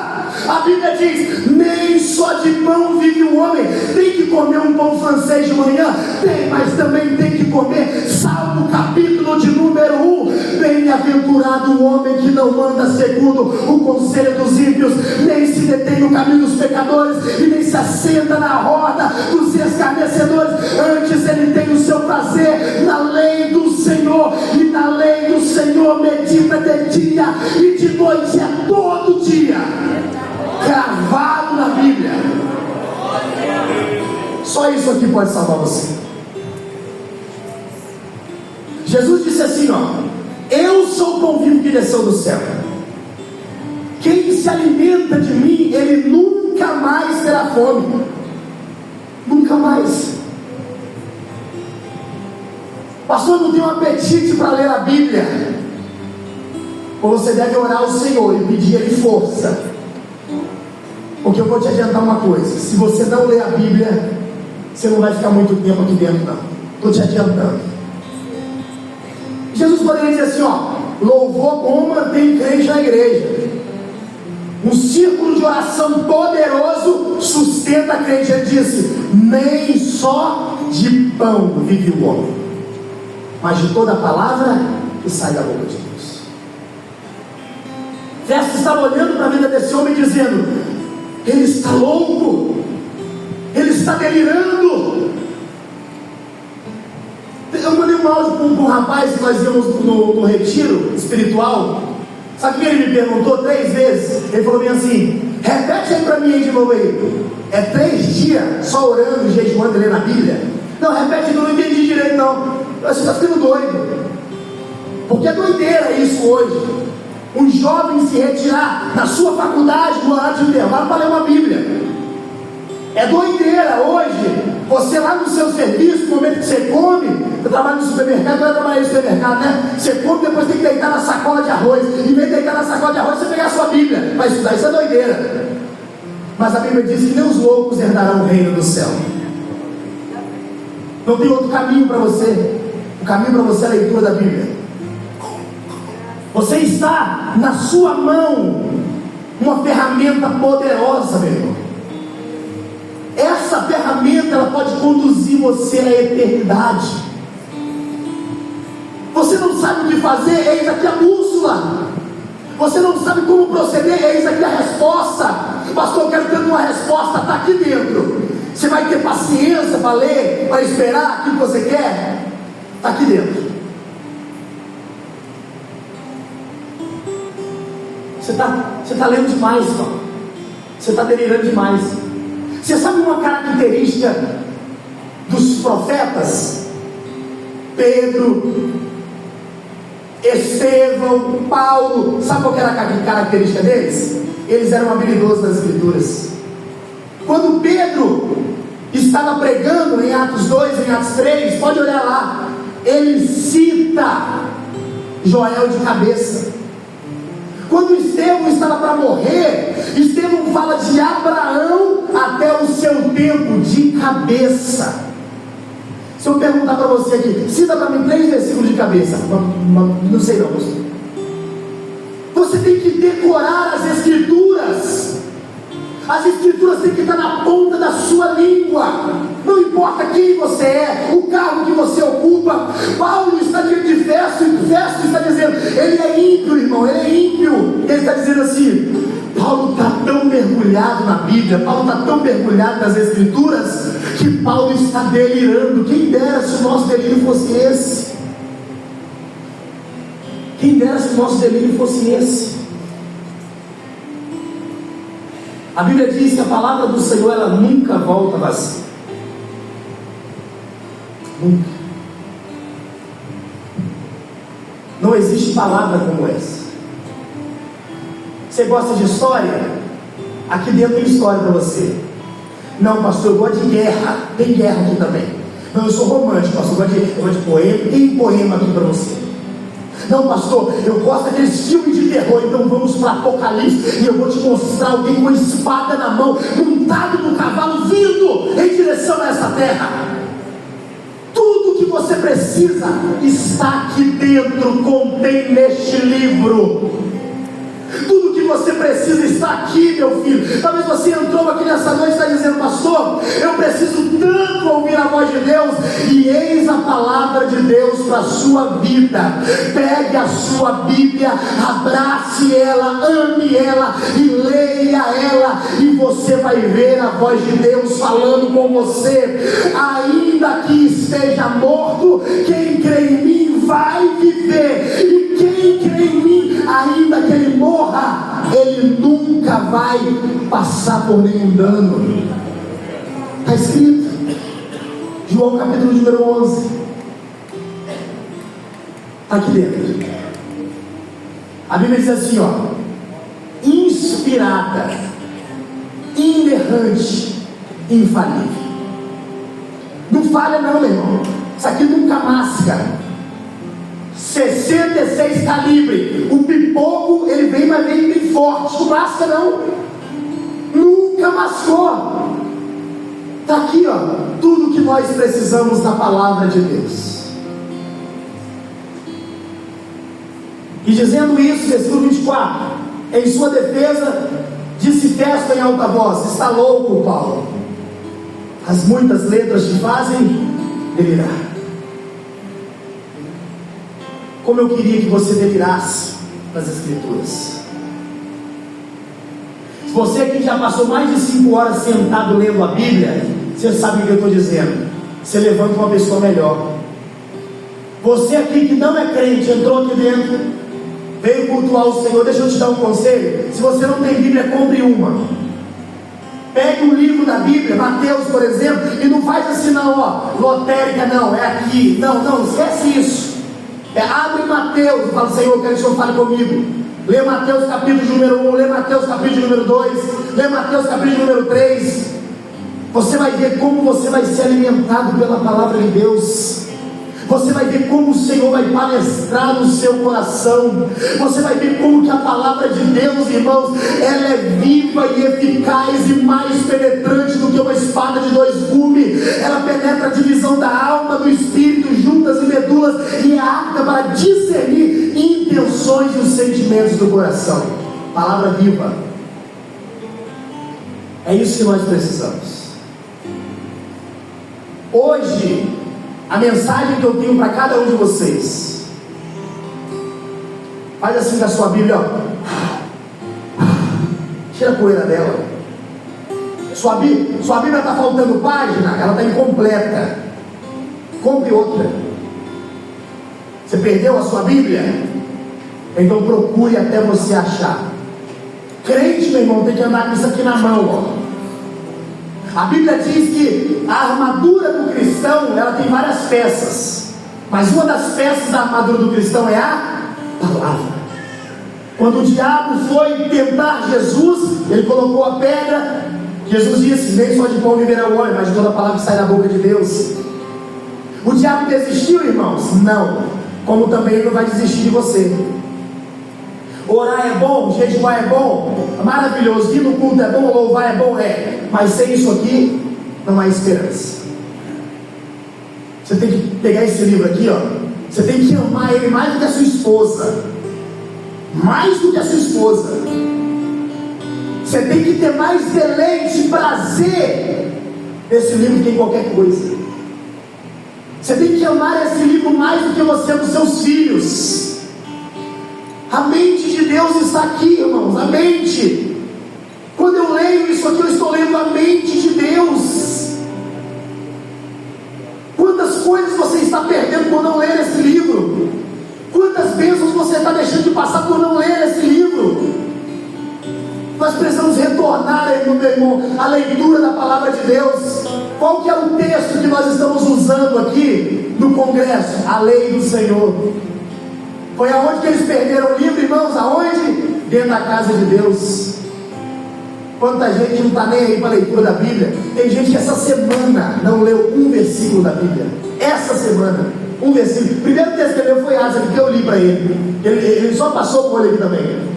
A Bíblia diz: nem só de pão vive o homem. Tem que comer um pão francês de manhã? Tem, mas também tem que comer. Salmo capítulo de número 1: bem-aventurado o homem que não anda segundo o conselho dos ímpios, nem se detém no caminho dos pecadores, e nem se assenta na roda dos escarnecedores. Antes ele tem o seu prazer na lei do Senhor, e na lei do Senhor medita de dia e de noite, é todo dia cravado na Bíblia. Só isso aqui pode salvar você. Jesus disse assim, ó: eu sou o pão vivo que desceu do céu. Quem se alimenta de mim, ele nunca mais terá fome. Nunca mais. Pastor, não tenho apetite para ler a Bíblia. Ou você deve orar ao Senhor e pedir a Ele força. Porque eu vou te adiantar uma coisa: se você não ler a Bíblia, você não vai ficar muito tempo aqui dentro, não. Estou te adiantando. Jesus poderia dizer assim, ó: louvor bom mantém crente na igreja. Um círculo de oração poderoso sustenta a crente. Ele disse: nem só de pão vive o homem, mas de toda a palavra que sai da boca de Deus. Festa estava olhando para a vida desse homem dizendo: ele está louco, ele está delirando. Eu mandei um áudio para um rapaz que nós íamos no retiro espiritual. Sabe o que ele me perguntou 3 vezes? Ele falou bem assim: repete aí para mim aí de novo aí. É 3 dias só orando, jejuando e lendo a Bíblia? Não, repete, eu não entendi direito não. Você está ficando doido. Porque é doideira isso hoje. Um jovem se retirar da sua faculdade no horário de intervalo para ler uma Bíblia. É doideira hoje. Você lá no seu serviço, no momento que você come, eu trabalho no supermercado, eu trabalho no supermercado, né? Você come, depois tem que deitar na sacola de arroz. Em vez de deitar na sacola de arroz, você pegar a sua Bíblia para estudar. Isso é doideira. Mas a Bíblia diz que nem os loucos herdarão o reino do céu. Não tem outro caminho para você. O caminho para você é a leitura da Bíblia. Você está na sua mão uma ferramenta poderosa, meu irmão. Essa ferramenta, ela pode conduzir você à eternidade. Você não sabe o que fazer, eis aqui a bússola. Você não sabe como proceder, eis aqui a resposta. Pastor, eu quero ter uma resposta, está aqui dentro. Você vai ter paciência para ler, para esperar aquilo que você quer? Está aqui dentro. Você está lendo demais, irmão. Você está delirando demais. Você sabe uma característica dos profetas? Pedro, Estevão, Paulo. Sabe qual era a característica deles? Eles eram habilidosos nas escrituras. Quando Pedro estava pregando em Atos 2, em Atos 3, pode olhar lá, ele cita Joel de cabeça. Quando Estevão estava para morrer, Estevão fala de Abraão até o seu tempo de cabeça. Se eu perguntar para você aqui, cita para mim 3 versículos de cabeça. Não sei não, pastor. Você tem que decorar as escrituras. As escrituras têm que estar na ponta da sua língua. Não importa quem você é, o cargo que você ocupa. Paulo está diante de Festo, e Festo está dizendo, ele é ímpio, irmão, ele é ímpio. Ele está dizendo assim, Paulo está tão mergulhado na Bíblia, Paulo está tão mergulhado nas escrituras, que Paulo está delirando. Quem dera se o nosso delírio fosse esse. Quem dera se o nosso delírio fosse esse. A Bíblia diz que a palavra do Senhor, ela nunca volta vazia. Nunca. Não existe palavra como essa. Você gosta de história? Aqui dentro tem história para você. Não, pastor, eu gosto de guerra. Tem guerra aqui também. Não, eu sou romântico, pastor, eu gosto de poema. Tem poema aqui para você. Não, pastor, eu gosto daqueles filmes de terror. Então vamos para Apocalipse e eu vou te mostrar alguém com uma espada na mão, montado no cavalo, vindo em direção a essa terra. Tudo que você precisa está aqui dentro, contém neste livro. Tudo que você precisa está aqui, meu filho. Talvez você entrou aqui nessa noite e está dizendo, pastor, eu preciso tanto ouvir a voz de Deus. E eis a palavra de Deus para a sua vida. Pegue a sua Bíblia, abrace ela, ame ela e leia ela, e você vai ver a voz de Deus falando com você. Ainda que esteja morto, quem crê em mim vai viver. E quem crê em mim, ainda que ele morra, ele nunca vai passar por nenhum dano. Está escrito, João capítulo número 11. Está aqui dentro. A Bíblia diz assim, ó: inspirada, inerrante, infalível. Não falha não, meu irmão. Isso aqui nunca masca. 66 calibre. O pipoco, ele vem, mas vem bem forte. Não masca não. Nunca mascou. Está aqui, ó, tudo que nós precisamos da palavra de Deus. E dizendo isso, versículo 24, em sua defesa, disse Festo em alta voz: está louco, Paulo. As muitas letras te fazem delirar. Como eu queria que você delirasse nas escrituras. Se você aqui já passou mais de 5 horas sentado lendo a Bíblia, você sabe o que eu estou dizendo. Você levanta uma pessoa melhor. Você aqui que não é crente, entrou aqui dentro, veio cultuar o Senhor. Deixa eu te dar um conselho. Se você não tem Bíblia, compre uma. Pegue um livro da Bíblia, Mateus, por exemplo, e não faz assim não, ó, lotérica não, é aqui. Não, esquece isso. Abre Mateus e fala, Senhor, eu quero que o Senhor fale comigo. Lê Mateus capítulo número 1, lê Mateus capítulo número 2, lê Mateus capítulo número 3. Você vai ver como você vai ser alimentado pela palavra de Deus. Você vai ver como o Senhor vai palestrar no seu coração. Você vai ver como que a palavra de Deus, irmãos, ela é viva e eficaz e mais penetrante do que uma espada de dois gumes. Ela penetra a divisão da alma, do espírito, juntas e medulas, e é apta para discernir intenções e os sentimentos do coração. Palavra viva. É isso que nós precisamos. Hoje, a mensagem que eu tenho para cada um de vocês, faz assim com a sua Bíblia, ó. Tira a poeira dela. Sua Bíblia está faltando página, ela está incompleta. Compre outra. Você perdeu a sua Bíblia? Então procure até você achar. Crente, meu irmão, tem que andar com isso aqui na mão, ó. A Bíblia diz que a armadura do cristão, ela tem várias peças, mas uma das peças da armadura do cristão é a palavra. Quando o diabo foi tentar Jesus, ele colocou a pedra. Jesus disse, nem só de pão viverá o homem, mas de toda a palavra que sai da boca de Deus. O diabo desistiu, irmãos? Não. Como também ele não vai desistir de você. Orar é bom, jejuar é bom, maravilhoso, vir no culto é bom, louvar é bom, mas sem isso aqui, não há esperança. Você tem que pegar esse livro aqui, ó. Você tem que amar ele mais do que a sua esposa. Mais do que a sua esposa. Você tem que ter mais deleite, prazer nesse livro que em qualquer coisa. Você tem que amar esse livro mais do que você ama os seus filhos. A mente de Deus está aqui, irmãos, a mente. Quando eu leio isso aqui, eu estou lendo a mente de Deus. Quantas coisas você está perdendo por não ler esse livro? Quantas bênçãos você está deixando de passar por não ler esse livro? Nós precisamos retornar, meu irmão, à leitura da palavra de Deus. Qual que é o texto que nós estamos usando aqui no congresso? A lei do Senhor. Foi aonde que eles perderam o livro, irmãos? Aonde? Dentro da casa de Deus. Quanta gente não está nem aí para a leitura da Bíblia. Tem gente que essa semana não leu um versículo da Bíblia. Essa semana, um versículo. O primeiro texto que ele leu foi Asa, que eu li para ele. Ele só passou por ele aqui também.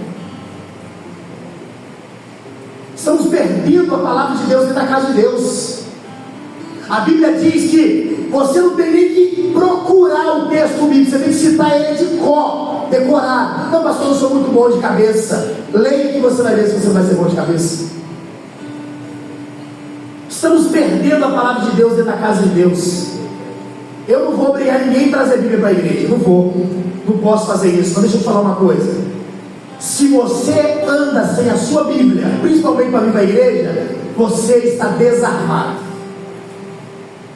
Estamos perdendo a palavra de Deus dentro da casa de Deus. A Bíblia diz que você não tem nem que procurar o texto bíblico, você tem que citar ele de cor, decorar. Não, pastor, eu sou muito bom de cabeça. Leia que você vai ver se você vai ser bom de cabeça. Estamos perdendo a palavra de Deus dentro da casa de Deus. Eu não vou obrigar ninguém a trazer a Bíblia para a igreja, não posso fazer isso. Mas deixa eu te falar uma coisa. Se você anda sem a sua Bíblia, principalmente para vir para a igreja, você está desarmado.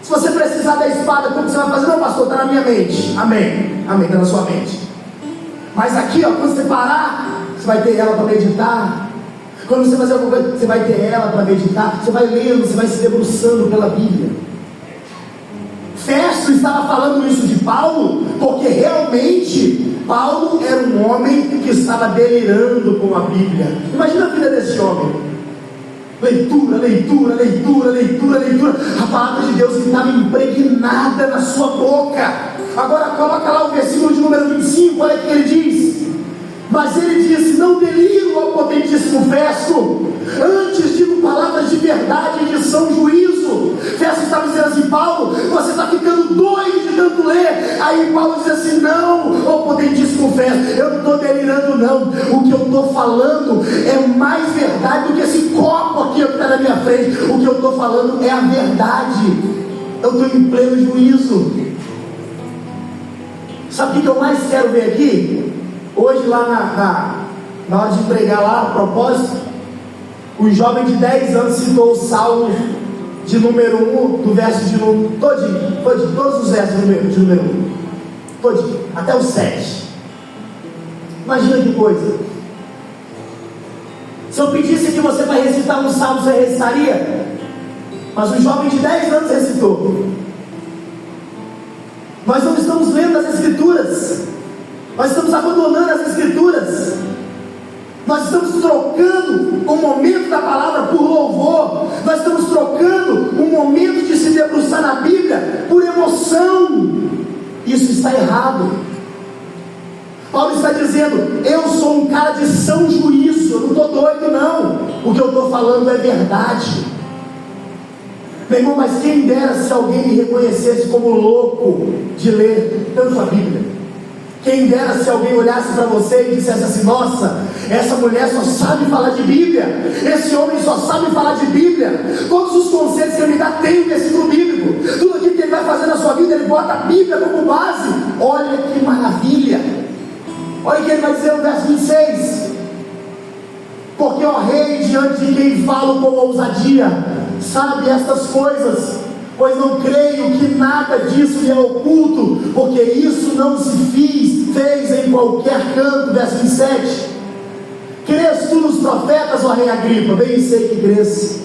Se você precisar da espada, como você vai fazer? Não, pastor, está na minha mente. Amém, está na sua mente. Mas aqui, ó, quando você parar, você vai ter ela para meditar. Quando você fazer alguma coisa, você vai ter ela para meditar. Você vai lendo, você vai se debruçando pela Bíblia. Festo estava falando isso de Paulo, porque realmente Paulo era um homem que estava delirando com a Bíblia. Imagina a vida desse homem. Leitura. A palavra de Deus estava impregnada na sua boca. Agora coloca lá o versículo de número 25, olha o que ele diz. Mas ele disse, não deliro ao potentíssimo Festo, antes digo palavras de verdade e de são juízo. Festo estava dizendo assim, Paulo, você está ficando doido de tanto ler. Aí Paulo diz assim, não, ó potentíssimo Festo, eu não estou delirando não. O que eu estou falando é mais verdade do que esse copo aqui que está na minha frente. O que eu estou falando é a verdade. Eu estou em pleno juízo. Sabe o que eu mais quero ver aqui? Hoje lá na hora de pregar lá, a propósito, o jovem de 10 anos citou o Salmo de número 1, do verso de número, todinho, todos os versos de número 1, todinho, até o 7. Imagina que coisa. Se eu pedisse que você vai recitar um salmo, você recitaria? Mas um jovem de 10 anos recitou. Nós não estamos lendo as Escrituras, nós estamos abandonando as Escrituras, nós estamos trocando o momento da palavra por louvor, nós estamos trocando o momento de se debruçar na Bíblia por emoção. Isso está errado. Paulo está dizendo: eu sou um cara de são juízo, eu não estou doido não, o que eu estou falando é verdade. Meu irmão, mas quem dera se alguém me reconhecesse como louco de ler tanto a Bíblia. Quem dera se alguém olhasse para você e dissesse assim: nossa, essa mulher só sabe falar de Bíblia, esse homem só sabe falar de Bíblia, todos os conceitos que ele me dá tem versículo bíblico, tudo aquilo que ele vai fazer na sua vida, ele bota a Bíblia como base. Olha que maravilha. Olha o que ele vai dizer no verso 26: porque, ó rei, diante de quem falo com ousadia, sabe estas coisas, pois não creio que nada disso lhe é oculto, porque isso não se fez em qualquer canto. Verso 27: crês tu nos profetas, ó rei Agripa? Bem sei que crês.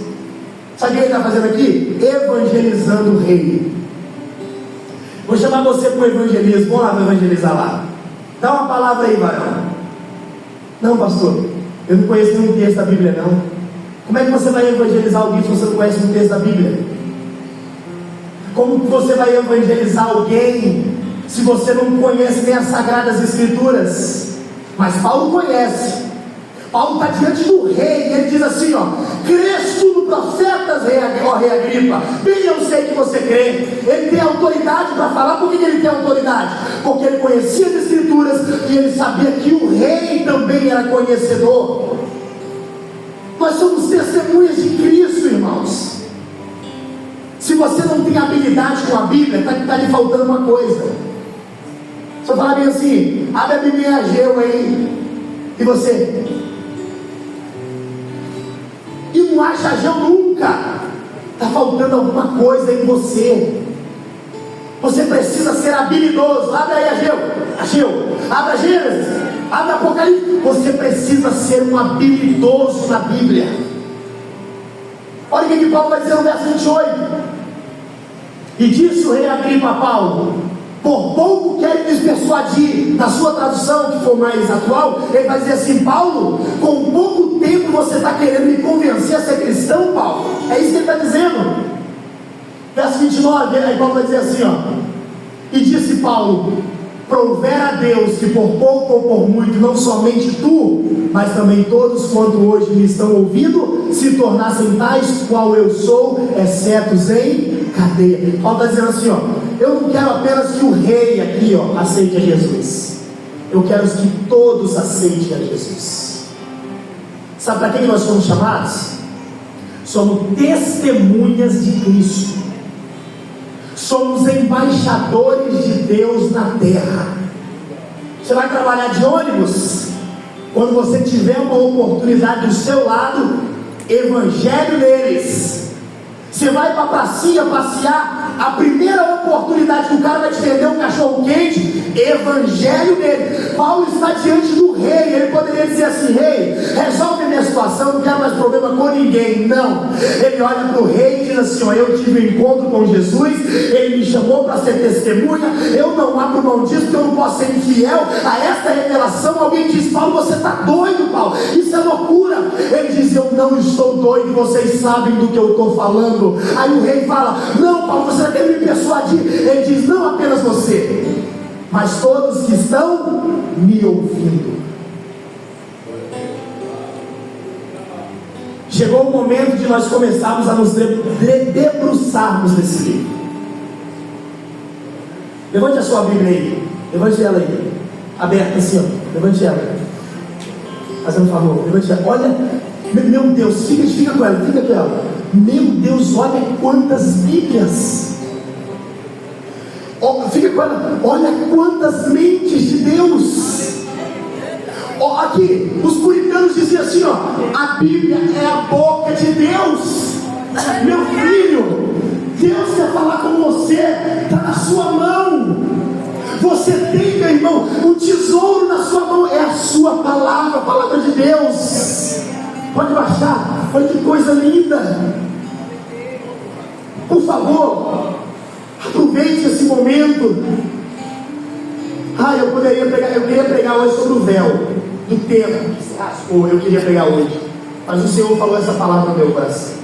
Sabe o que ele está fazendo aqui? Evangelizando o rei. Vou chamar você para o evangelismo. Vamos lá para evangelizar lá. Dá uma palavra aí, varão. Não, pastor, eu não conheço nenhum texto da Bíblia não. Como é que você vai evangelizar alguém se você não conhece um texto da Bíblia? Como que você vai evangelizar alguém se você não conhece nem as Sagradas Escrituras? Mas Paulo conhece. Paulo está diante do rei e ele diz assim: ó, crês tu no profetas, ó rei Agripa? Bem, eu sei que você crê. Ele tem autoridade para falar. Por que ele tem autoridade? Porque ele conhecia as Escrituras e ele sabia que o rei também era conhecedor. Nós somos testemunhas de Cristo, irmãos. Se você não tem habilidade com a Bíblia, está lhe faltando uma coisa. Se eu falar bem assim, abre a Bíblia em Ageu aí, e você e não acha Ageu nunca, está faltando alguma coisa em você. Você precisa ser habilidoso. Abre aí Ageu, abre Gênesis, abre Apocalipse. Você precisa ser um habilidoso na Bíblia. Olha o que Paulo vai dizer no verso 28. E disse o rei Agripa a Paulo: por pouco querem nos persuadir. Na sua tradução, que for mais atual, ele vai dizer assim: Paulo, com pouco tempo você está querendo me convencer a ser cristão, Paulo? É isso que ele está dizendo. Verso 29, aí Paulo vai dizer assim, ó: e disse Paulo: prover a Deus que por pouco ou por muito, não somente tu, mas também todos quanto hoje me estão ouvindo, se tornassem tais qual eu sou, excetos em cadeia. Paulo está dizendo assim, ó: eu não quero apenas que o rei aqui, ó, aceite a Jesus, eu quero que todos aceitem a Jesus. Sabe para que nós somos chamados? Somos testemunhas de Cristo. Somos embaixadores de Deus na terra. Você vai trabalhar de ônibus? Quando você tiver uma oportunidade do seu lado, evangelho neles. Você vai para a pracinha passear, a primeira oportunidade que o cara vai te vender um cachorro quente, evangelho nele. Paulo está diante do rei, ele poderia dizer assim: rei, resolve a minha situação, não quero mais problema com ninguém. Não, ele olha para o rei e diz assim: ó, eu tive um encontro com Jesus, ele me chamou para ser testemunha, eu não abro mão disso, porque eu não posso ser infiel a esta revelação. Alguém diz: Paulo, você está doido, Paulo, isso é loucura. Ele diz: eu não estou doido, vocês sabem do que eu estou falando. Aí o rei fala: não, Paulo, você quer me persuadir? Ele diz: não apenas você, mas todos que estão me ouvindo. Chegou o momento de nós começarmos a nos debruçarmos nesse livro. Levante a sua Bíblia aí, levante ela aí, aberta assim, ó. Levante ela, fazendo um favor, levante ela. Olha, meu Deus, fica com ela, fica com ela. Meu Deus, olha quantas Bíblias. Fica com ela. Olha quantas mentes de Deus. Aqui, os puritanos diziam assim, ó: a Bíblia é a boca de Deus. Meu filho, Deus quer falar com você, está na sua mão. Você tem, meu irmão, um tesouro na sua mão, é a sua palavra, a palavra de Deus. Pode baixar. Olha que coisa linda. Por favor, aproveite esse momento. Eu queria pregar hoje sobre o véu do tempo que se rasgou. Eu queria pregar hoje, mas o Senhor falou essa palavra no meu coração.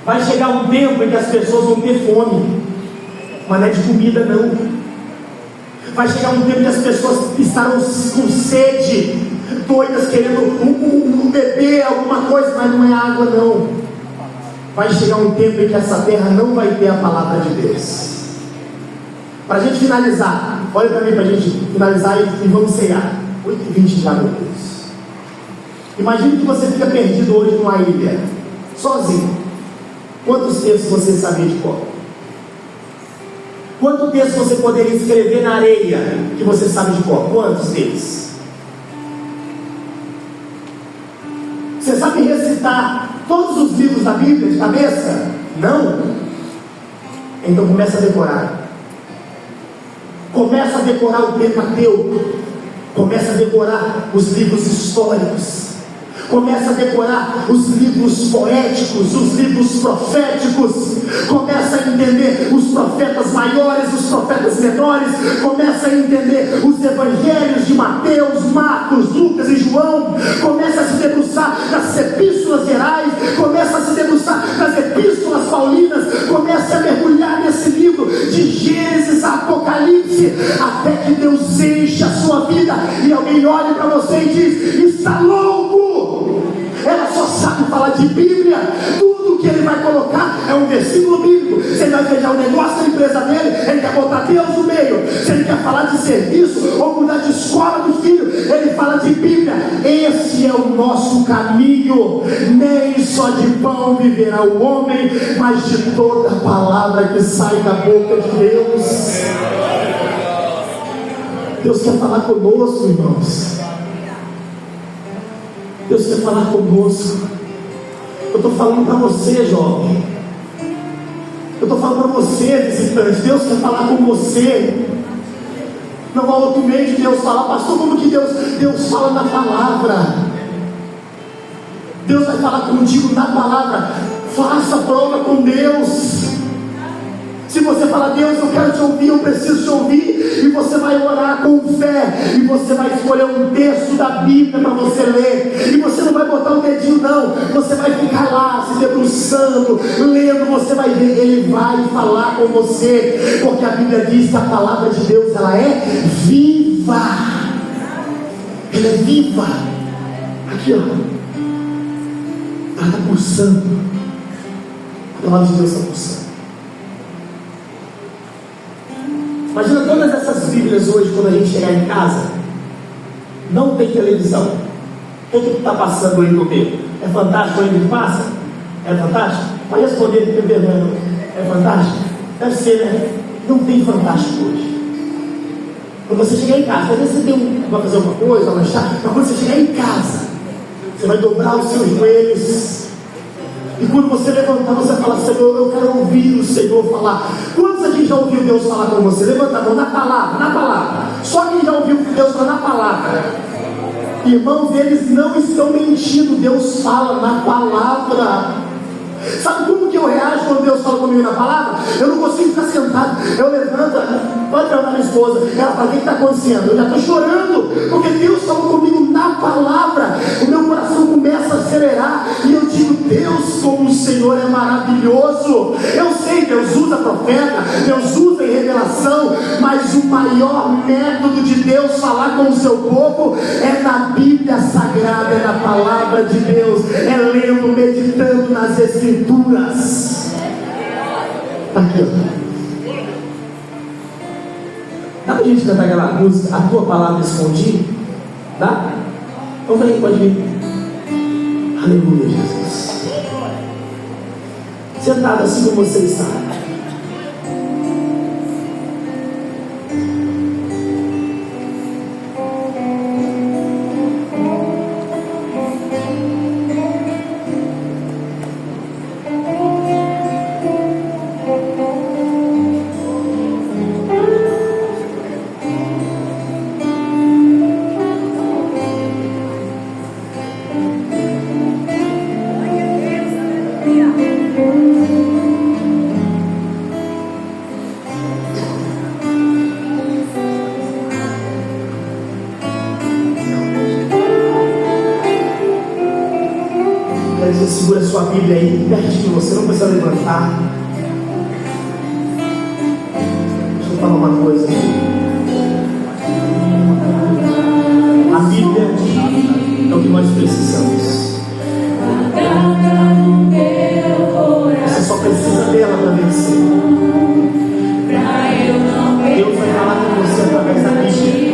Vai chegar um tempo em que as pessoas vão ter fome, mas não é de comida não. Vai chegar um tempo em que as pessoas estarão com sede, doidas, querendo beber alguma coisa, mas não é água não. Vai chegar um tempo em que essa terra não vai ter a palavra de Deus. Para a gente finalizar, olha para mim, para a gente finalizar e vamos ceiar. 8h20 já, meu Deus. Imagine que você fica perdido hoje numa ilha, sozinho. Quantos textos você sabia de cor? Quantos textos você poderia escrever na areia que você sabe de cor? Quantos deles? Você sabe recitar todos os livros da Bíblia de cabeça? Não? Então começa a decorar. Começa a decorar o Pentateuco. Começa a decorar os livros históricos. Começa a decorar os livros poéticos, os livros proféticos. Começa a entender os profetas maiores, os profetas menores. Começa a entender os evangelhos de Mateus, Marcos, Lucas e João. Começa a se debruçar nas epístolas gerais. Começa a se debruçar nas epístolas paulinas. Começa a mergulhar nesse livro de Gênesis a Apocalipse, até que Deus enche a sua vida e alguém olhe para você e diz: está louco! Ela só sabe falar de Bíblia. Tudo que ele vai colocar é um versículo bíblico. Se ele vai fechar o negócio da empresa dele, ele quer botar Deus no meio. Se ele quer falar de serviço ou mudar de escola do filho, ele fala de Bíblia. Esse é o nosso caminho. Nem só de pão viverá o homem, mas de toda palavra que sai da boca de Deus. Deus quer falar conosco, irmãos. Deus quer falar conosco. Eu estou falando para você, jovem. Eu estou falando para você, visitante. Deus quer falar com você. Não há outro meio de Deus falar. Pastor, como que Deus fala na palavra? Deus vai falar contigo na palavra. Faça prova com Deus. Se você falar: Deus, eu quero te ouvir, eu preciso te ouvir, e você vai orar com fé, e você vai escolher um texto da Bíblia para você ler, e você não vai botar o dedinho não, você vai ficar lá se debruçando, lendo, você vai ver, Ele vai falar com você, porque a Bíblia diz que a palavra de Deus, ela é viva. Ela é viva. Aqui, ó, ela está pulsando. A palavra de Deus está pulsando. Imagina todas essas Bíblias hoje, quando a gente chegar em casa, não tem televisão. O que está passando aí no meio? É fantástico ainda que passa? É fantástico? Pode responder, não tem vergonha. É fantástico? Deve ser, né? Não tem fantástico hoje. Quando você chegar em casa, às vezes você vai fazer uma coisa, vai lanchar, mas quando você chegar em casa, você vai dobrar os seus joelhos. E quando você levantar, você fala: Senhor, eu quero ouvir o Senhor falar. Quantos aqui já ouviu Deus falar com você? Levanta a mão, na palavra. Só quem já ouviu Deus falar na palavra. Irmãos, eles não estão mentindo. Deus fala na palavra. Sabe como que eu reajo quando Deus fala comigo na palavra? Eu não consigo ficar sentado. Eu levanto, pode perguntar minha esposa. Ela fala: o que está acontecendo? Eu já estou chorando, porque Deus falou comigo na palavra. O meu coração começa a acelerar, e eu digo: Deus, como o Senhor é maravilhoso. Eu sei, Deus usa profeta, Deus usa em revelação, mas o maior método de Deus falar com o seu povo é na Bíblia Sagrada, é na palavra de Deus, é lendo, meditando nas Escrituras. Aqui, ó. Dá pra gente cantar aquela música, A Tua Palavra Escondi? Dá? Vamos aí, pode vir. Aleluia, Jesus. Sentado assim como você está. quero que você segure a sua Bíblia aí, pertinho, você não precisa levantar. Deixa eu falar uma coisa. A Bíblia é o que nós precisamos. Você só precisa dela para vencer. Deus vai falar com você através da Bíblia.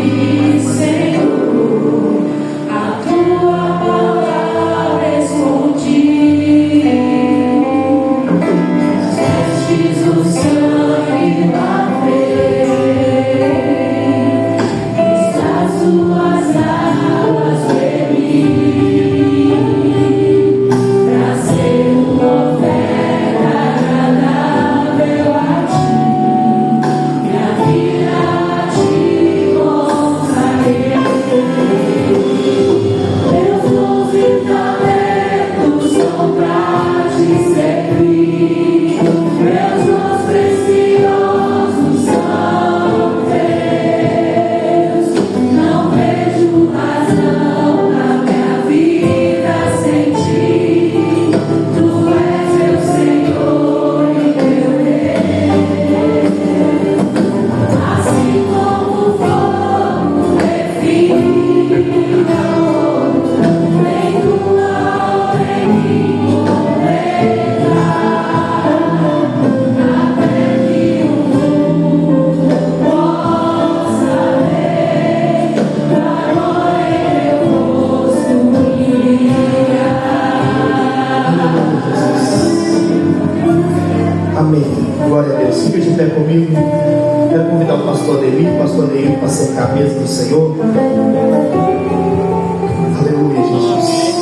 Para sentar a mesa do Senhor. Aleluia, Jesus.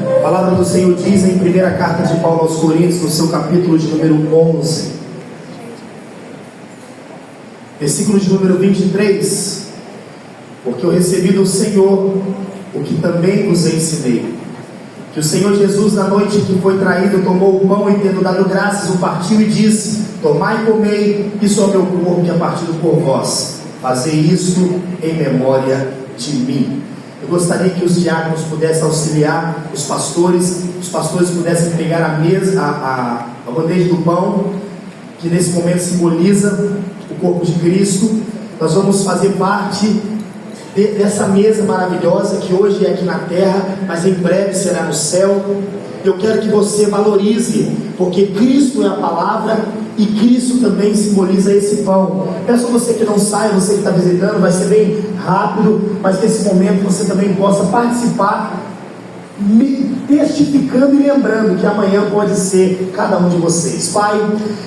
A palavra do Senhor diz em primeira carta de Paulo aos Coríntios, no seu capítulo de número 11, versículo de número 23: porque eu recebi do Senhor o que também vos ensinei, que o Senhor Jesus, na noite que foi traído, tomou o pão e, tendo dado graças, o partiu e disse: tomai e comei, isso é o meu corpo que é partido por vós, fazei isto em memória de mim. Eu gostaria que os diáconos pudessem auxiliar os pastores pudessem pegar a mesa, a bandeja do pão, que nesse momento simboliza o corpo de Cristo. Nós vamos fazer parte dessa mesa maravilhosa que hoje é aqui na terra, mas em breve será no céu. Eu quero que você valorize, porque Cristo é a palavra e Cristo também simboliza esse pão. Peço a você que não saia, você que está visitando, vai ser bem rápido, mas nesse momento você também possa participar, me testificando e lembrando que amanhã pode ser cada um de vocês. Pai,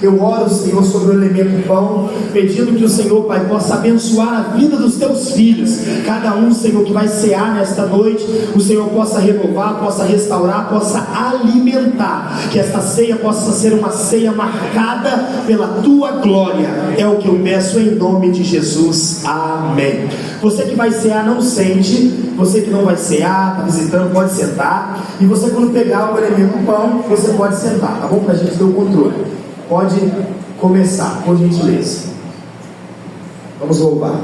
eu oro, Senhor, sobre o elemento pão, pedindo que o Senhor, Pai, possa abençoar a vida dos teus filhos, cada um, Senhor, que vai cear nesta noite, o Senhor possa renovar, possa restaurar, possa alimentar, que esta ceia possa ser uma ceia marcada pela tua glória. É o que eu peço em nome de Jesus, amém. Você que vai cear, não sente. Você que não vai cear, está visitando, pode sentar. E você, quando pegar o elemento pão, você pode sentar, tá bom? Para a gente ter o controle. Pode começar, por gentileza. Vamos louvar.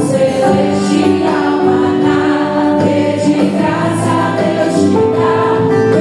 Celestial maná, de graça Deus te dá.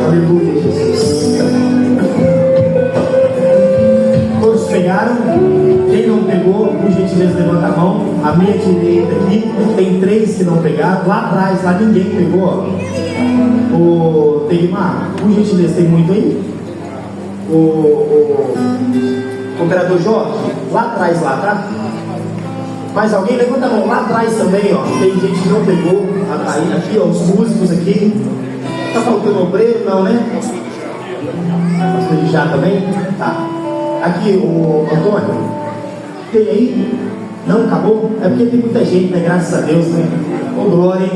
Aleluia, Jesus. Todos pegaram? Quem não pegou, por gentileza, levanta a mão. A minha direita aqui, tem 3 que não pegaram. Lá atrás, lá ninguém pegou. O Tegmar, por gentileza, tem muito aí? O operador Jorge, lá atrás, lá, tá? Mais alguém? Levanta a mão lá atrás também, ó. Tem gente que não pegou. Aí, aqui, ó, os músicos aqui. Tá faltando obreiro? Não, né? Pastor já também? Tá. Aqui, o Antônio. Tem aí? Não, acabou? É porque tem muita gente, né? Graças a Deus, né? Ô, glória, hein?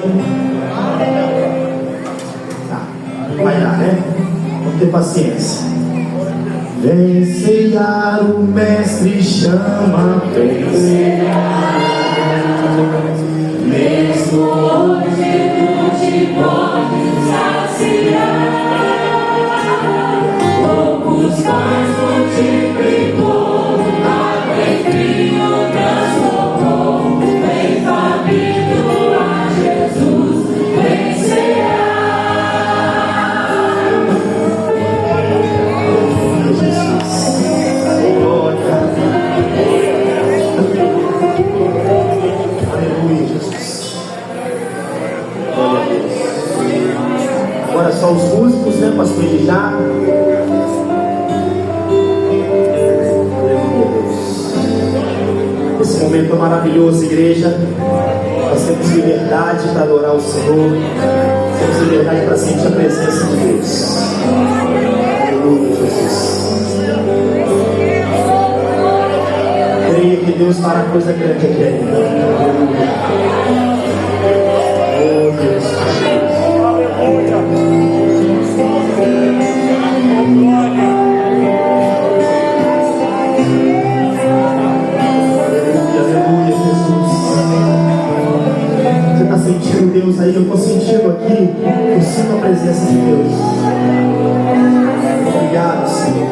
Tá. Vai dar, né? Vamos ter paciência. Vem ceiar, o mestre chama, vem ceiar. Mesmo hoje tu te podes saciar. Poucos pães multiplicou, água em vinho transformou. Vem faminto a Jesus, vem ceiar. Aleluia, Jesus. Glória a Deus. Agora só os músicos, né, pastor já. Esse momento é maravilhoso, igreja. Nós temos liberdade para adorar o Senhor. Temos liberdade para sentir a presença de Deus. Aleluia, Jesus. Creio que Deus fará coisa grande aqui ainda. Oh, Deus. Aleluia, aleluia, Jesus. Você está sentindo Deus aí? Eu estou sentindo aqui. Eu sinto a presença de Deus. Obrigado, Senhor.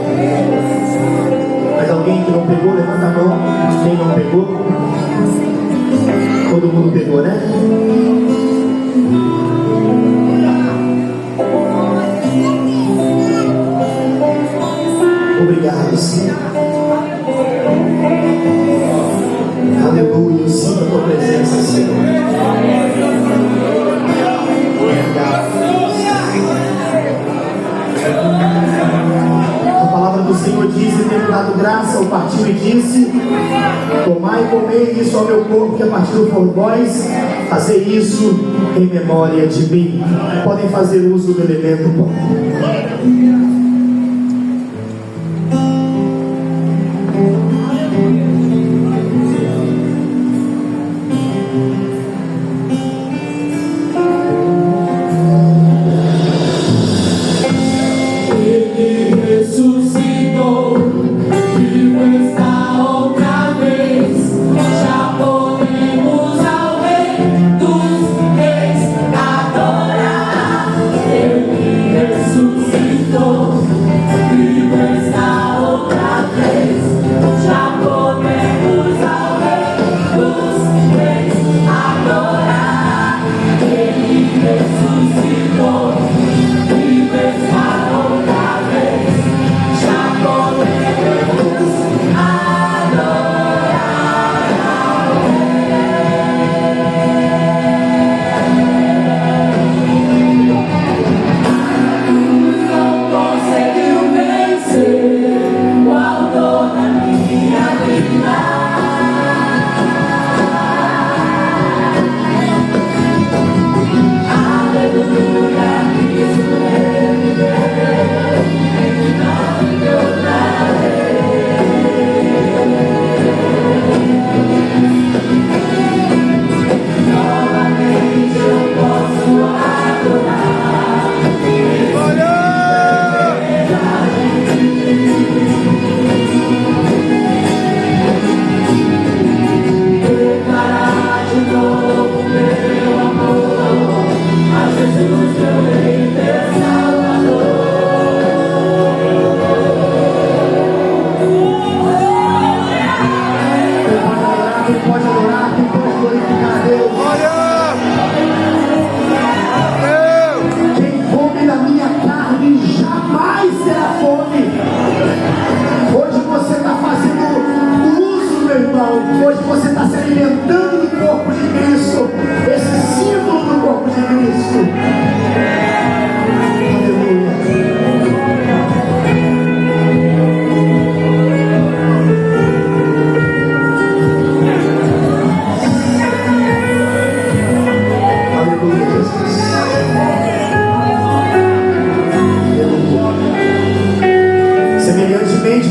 Mas alguém que não pegou, levanta a mão. Quem não pegou? Todo mundo pegou, né? Obrigado, Senhor. Aleluia, eu sinto a tua presença, Senhor. A palavra do Senhor diz, e tendo dado graça ao partiu e disse: tomai e comei, isso ao meu corpo que é partido por vós, fazer isso em memória de mim. Podem fazer uso do elemento pão. Ressuscitou, vivo está outra vez. Já quem pode adorar, quem pode glorificar a Deus. Quem come da minha carne jamais terá fome. Hoje você está fazendo uso, meu irmão. Hoje você está se alimentando do corpo de Cristo. Esse símbolo do corpo de Cristo.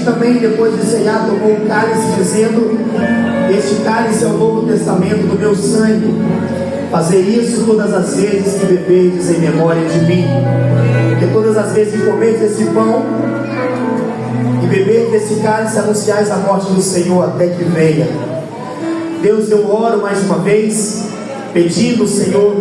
Também depois de ceiar tomou um cálice dizendo: este cálice é o Novo Testamento do meu sangue, fazer isso todas as vezes que beberdes em memória de mim. Porque todas as vezes que comerdes esse pão e beberdes esse cálice, anunciais a morte do Senhor até que venha. Deus, eu oro mais uma vez pedindo, Senhor,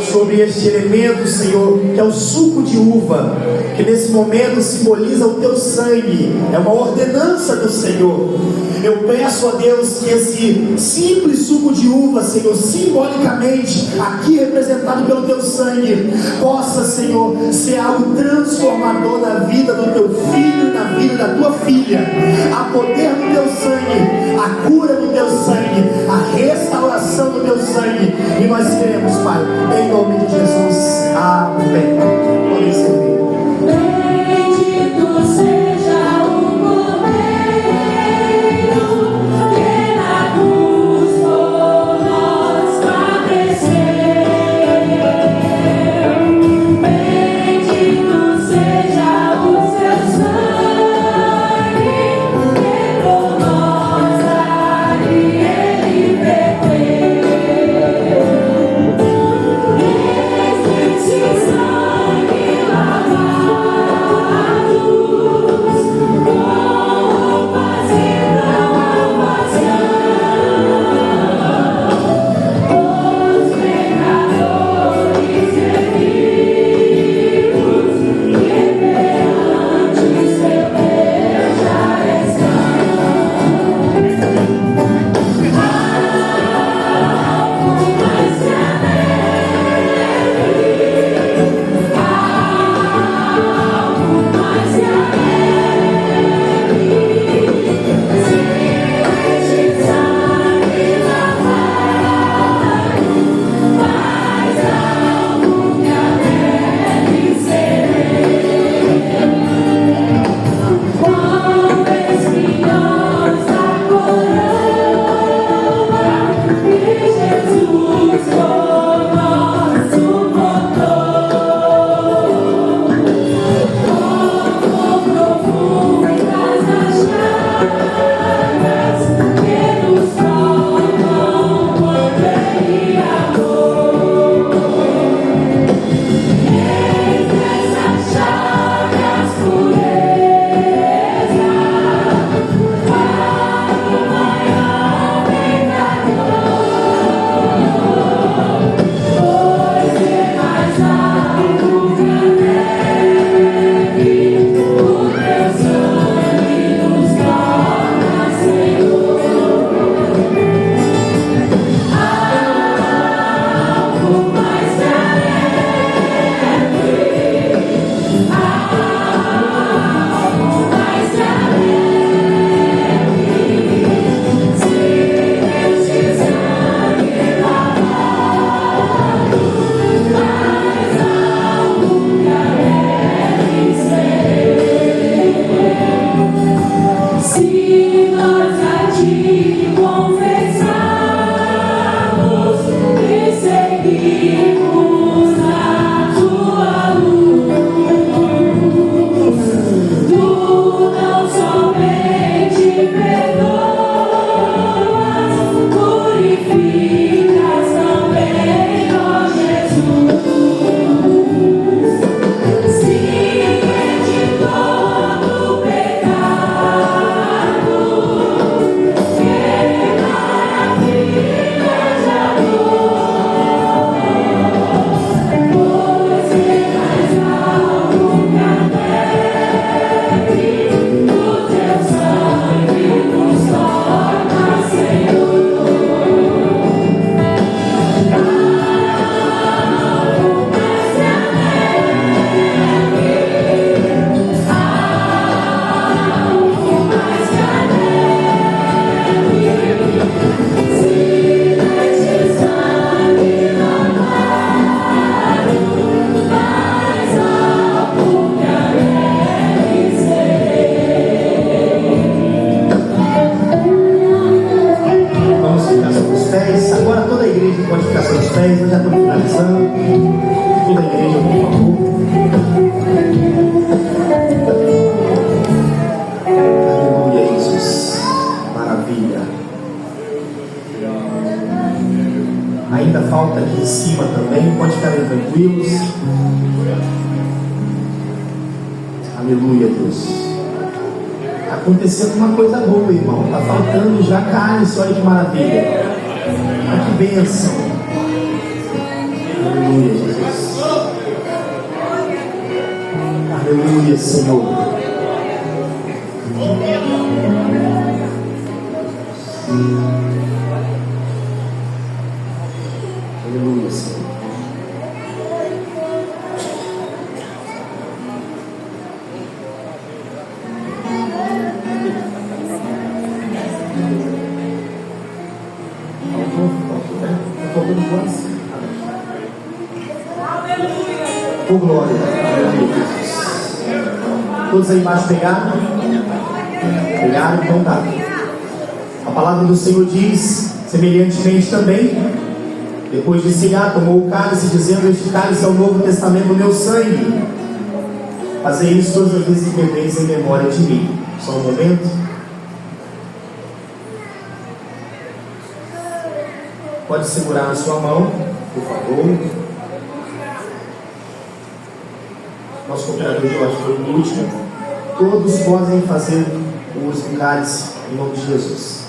sobre este elemento, Senhor, que é o suco de uva, que nesse momento simboliza o teu sangue, é uma ordenança do Senhor. Eu peço a Deus que esse simples suco de uva, Senhor, simbolicamente, aqui representado pelo teu sangue, possa, Senhor, ser algo transformador na vida do teu filho e na vida da tua filha. A poder do teu sangue, a cura do teu sangue, a restauração do teu sangue. E nós queremos, Pai, em nome de Jesus. Amém. Podem servir. Bendito seja o Cordeiro que na cruz por nós padeceu. Bendito seja o seu sangue que por nós ali ele verteu. pés. Agora toda a igreja pode ficar seus pés. Eu já estou finalizando. Toda a igreja, por favor. Aleluia, Jesus. Maravilha. Ainda falta aqui em cima também. Pode ficarem tranquilos. Aleluia, Deus. Acontecendo uma coisa boa, irmão. Está faltando já cálice, olha que maravilha. Olha que bênção. Aleluia, Jesus. Aleluia, Senhor. Aleluia, Senhor. Por glória. Todos aí embaixo pegaram? Pegaram? Então tá. A palavra do Senhor diz, semelhantemente também, depois de cear, tomou o cálice, dizendo: este cálice é o Novo Testamento do meu sangue. Fazei isso todas as vezes que bebeis em memória de mim. Só um momento. Pode segurar na sua mão, por favor. Nosso cooperador de hoje foi o último. Todos podem fazer o uso do cálice em nome de Jesus.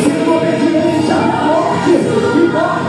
Sendo obediente à morte e morte.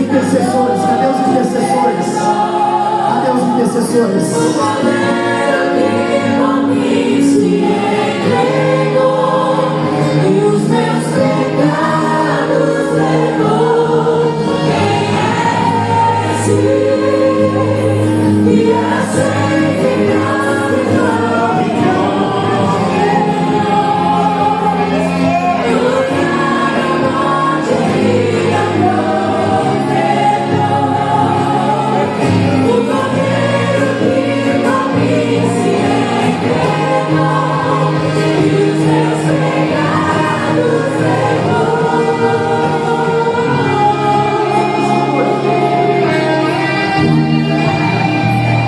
intercessores? Cadê os intercessores? Cadê os intercessores?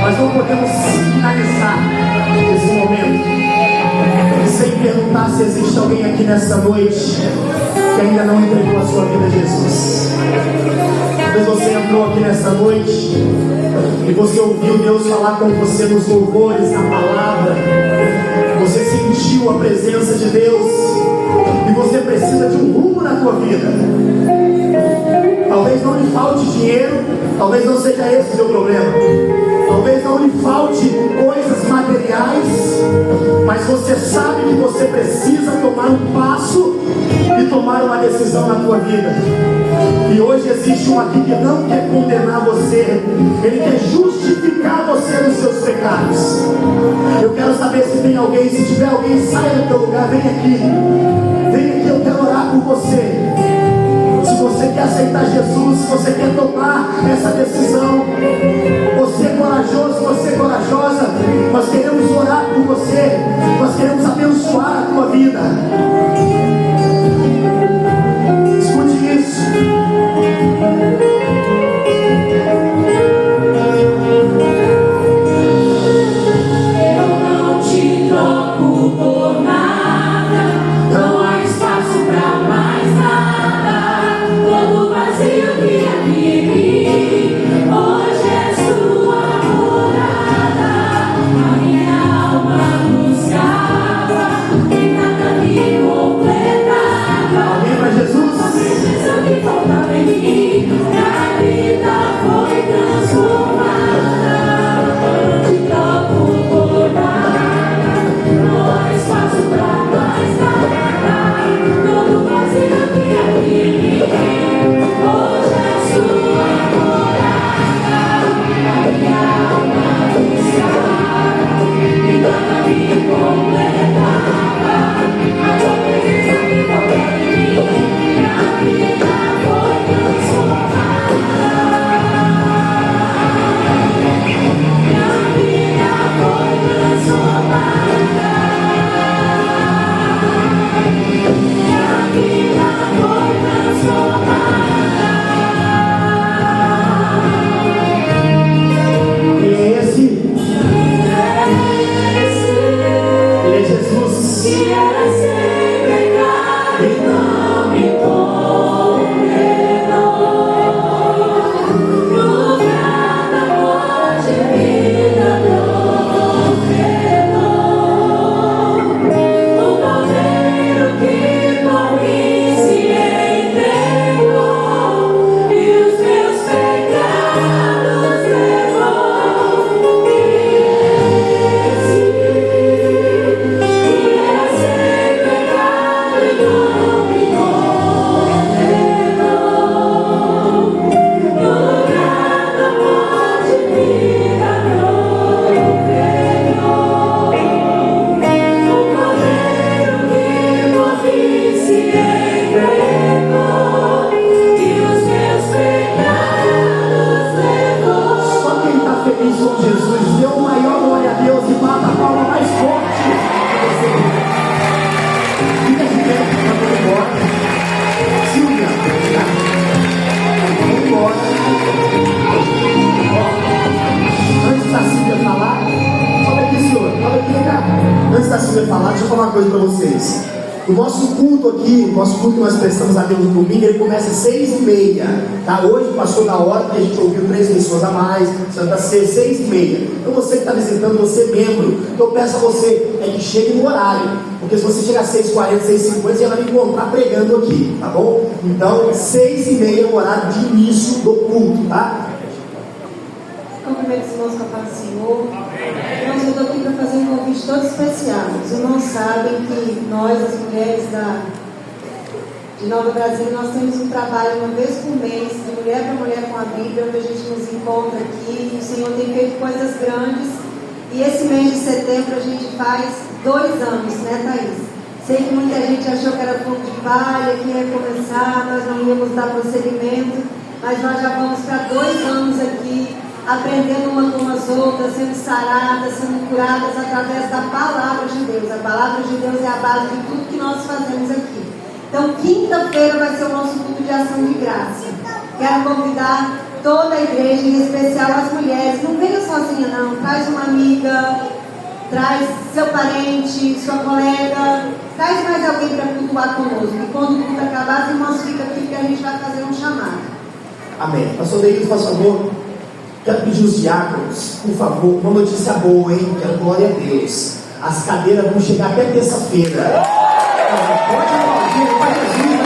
Nós não podemos finalizar esse momento sem perguntar se existe alguém aqui nessa noite que ainda não entregou a sua vida a Jesus. Talvez você entrou aqui nessa noite e você ouviu Deus falar com você nos louvores, na palavra. Você sentiu a presença de Deus e você precisa de um rumo na tua vida. Talvez não lhe falte dinheiro, talvez não seja esse o seu problema. Talvez não lhe falte coisas materiais, mas você sabe que você precisa tomar um passo e tomar uma decisão na tua vida. E hoje existe um aqui que não quer condenar você, ele quer justificar você dos seus pecados. Eu quero saber se tem alguém, se tiver alguém, saia do teu lugar, vem aqui, eu quero orar por você. Se você quer aceitar Jesus, se você quer tomar essa decisão, você é corajoso, você é corajosa, nós queremos orar por você, nós queremos abençoar a tua vida. Escute isso. Eu não te troco por nada, não há espaço pra mais nada. Todo vazio que havia em mim, hoje é sua morada. A minha alma buscava e nada me completava. Amém para Jesus? A presença que faltava em mim, minha vida foi transformada. Não te troco por nada, não há espaço pra mais nada. Todo vazio que havia em mim, hoje é sua morada. A minha alma buscava e nada me completava. A tua presença que faltava em mim, minha vida foi transformada. Minha vida foi transformada. Minha vida foi transformada. Quem é esse? Ele é Jesus. Que era sem pecado e não me condenou. No lugar da morte, vida me ofertou. O cordeiro que por mim se entregou e os meus pecados levou. Que era sem pecado e não me condenou. No lugar da morte, vida me ofertou. O cordeiro que por mim se entregou e os meus pecados levou. Só quem está feliz com Jesus, dê o maior glória a Deus e bata a palma mais forte que você puder. Fica de pé, vamos embora. Silvia, vamos embora. Ó, antes da Silvia falar, olha aqui, senhor, olha aqui, cá. Antes da Silvia falar, deixa eu falar uma coisa para vocês. O nosso culto culto aqui, nosso culto que nós prestamos a Deus no domingo, ele começa às 6h30, tá? Hoje passou da hora, porque a gente ouviu 3 pessoas a mais, Santa Ceia, 6h30. Então você que está visitando, você é membro, então eu peço a você que chegue no horário, porque se você chegar às 6h40, 6h50, você vai me encontrar pregando aqui, tá bom? Então 6h30 é o horário de início do culto, tá? Cumprimento os irmãos com a paz do Senhor. Irmãos, eu estou aqui para fazer um convite todo especial. Os irmãos sabem que nós, as mulheres de Nova Brasília, nós temos um trabalho uma vez por mês, de mulher para mulher com a Bíblia, onde a gente nos encontra aqui, e o Senhor tem feito coisas grandes. E esse mês de setembro a gente faz 2 anos, né, Thaís? Sei que muita gente achou que era fogo de palha, que ia começar, nós não íamos dar prosseguimento, mas nós já vamos para 2 anos aqui, aprendendo uma com as outras, sendo saradas, sendo curadas através da palavra de Deus. A palavra de Deus é a base de tudo que nós fazemos aqui. Então, quinta-feira vai ser o nosso culto de ação de graça. Quero convidar toda a igreja, em especial as mulheres. Não venha sozinha, não. Traz uma amiga, traz seu parente, sua colega, traz mais alguém para cultuar conosco. E quando o culto acabar, as irmãs ficam aqui, porque a gente vai fazer um chamado. Amém. Pastor Deildo, faz favor. Quero pedir os diáconos, por favor, uma notícia boa, hein? Quero glória a Deus. As cadeiras vão chegar até terça-feira. Pode aplaudir, pode agir,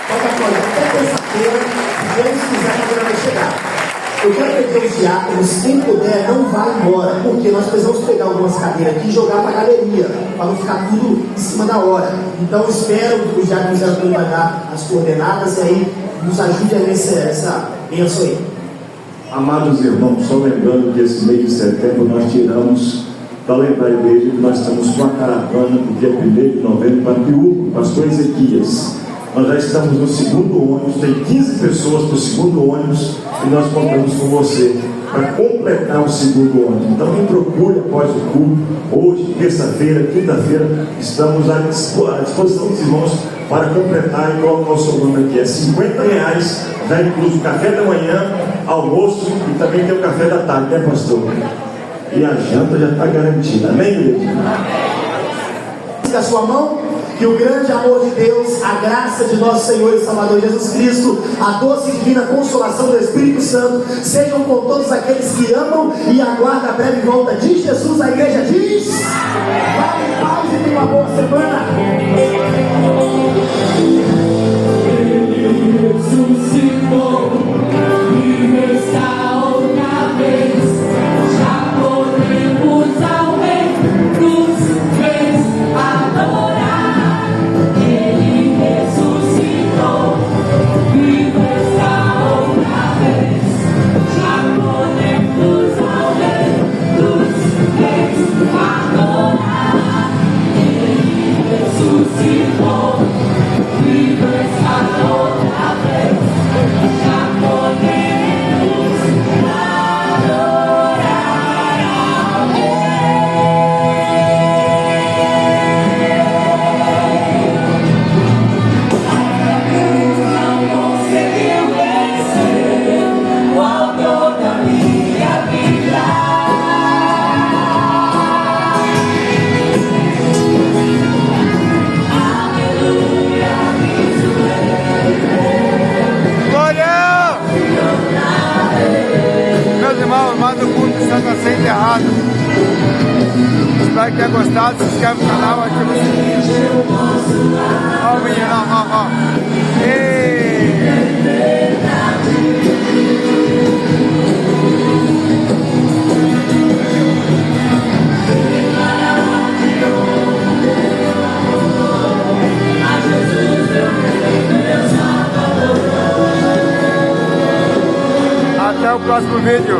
pode aplaudir até terça-feira. Se Deus quiser, a cadeira vai chegar. Eu quero pedir os diáconos, quem puder, não vá embora, porque nós precisamos pegar algumas cadeiras aqui e jogar para a galeria, para não ficar tudo em cima da hora. Então, espero que os diáconos vão dar as coordenadas e aí nos ajude a nessa bênção aí. Amados irmãos, só lembrando que esse mês de setembro nós tiramos da lembrar a igreja que nós estamos com a caravana do dia 1º de novembro para Piúco, pastor Ezequias. Nós já estamos no 2º ônibus, tem 15 pessoas para o 2º ônibus e nós contamos com você para completar o 2º ônibus. Então me procure após o culto, hoje, terça-feira, quinta-feira, estamos à disposição dos irmãos para completar e colocar o nosso nome aqui. É R$50, já incluso o café da manhã, almoço e também tem o café da tarde, né, pastor? E a janta já está garantida, amém, igreja? A sua mão, que o grande amor de Deus, a graça de nosso Senhor e Salvador Jesus Cristo, a doce e divina consolação do Espírito Santo, sejam com todos aqueles que amam e aguardam a breve volta de Jesus. A igreja diz: vá em paz e tenha uma boa semana. Ele ressuscitou e está outra vez. Já podemos ao Rei dos Reis adorar. Ele ressuscitou e está outra vez. Já podemos ao Rei dos Reis adorar. Ele ressuscitou e está outra vez. Já podemos adorar ao Rei. Não conseguiu vencer o autor da minha vida. Aleluia, Glória! Meus irmãos, mas o culto está sendo encerrado. Espero que tenha gostado. Se inscreve no canal, ativa o sininho. Ó o menino, ó. Ei! Até o próximo vídeo.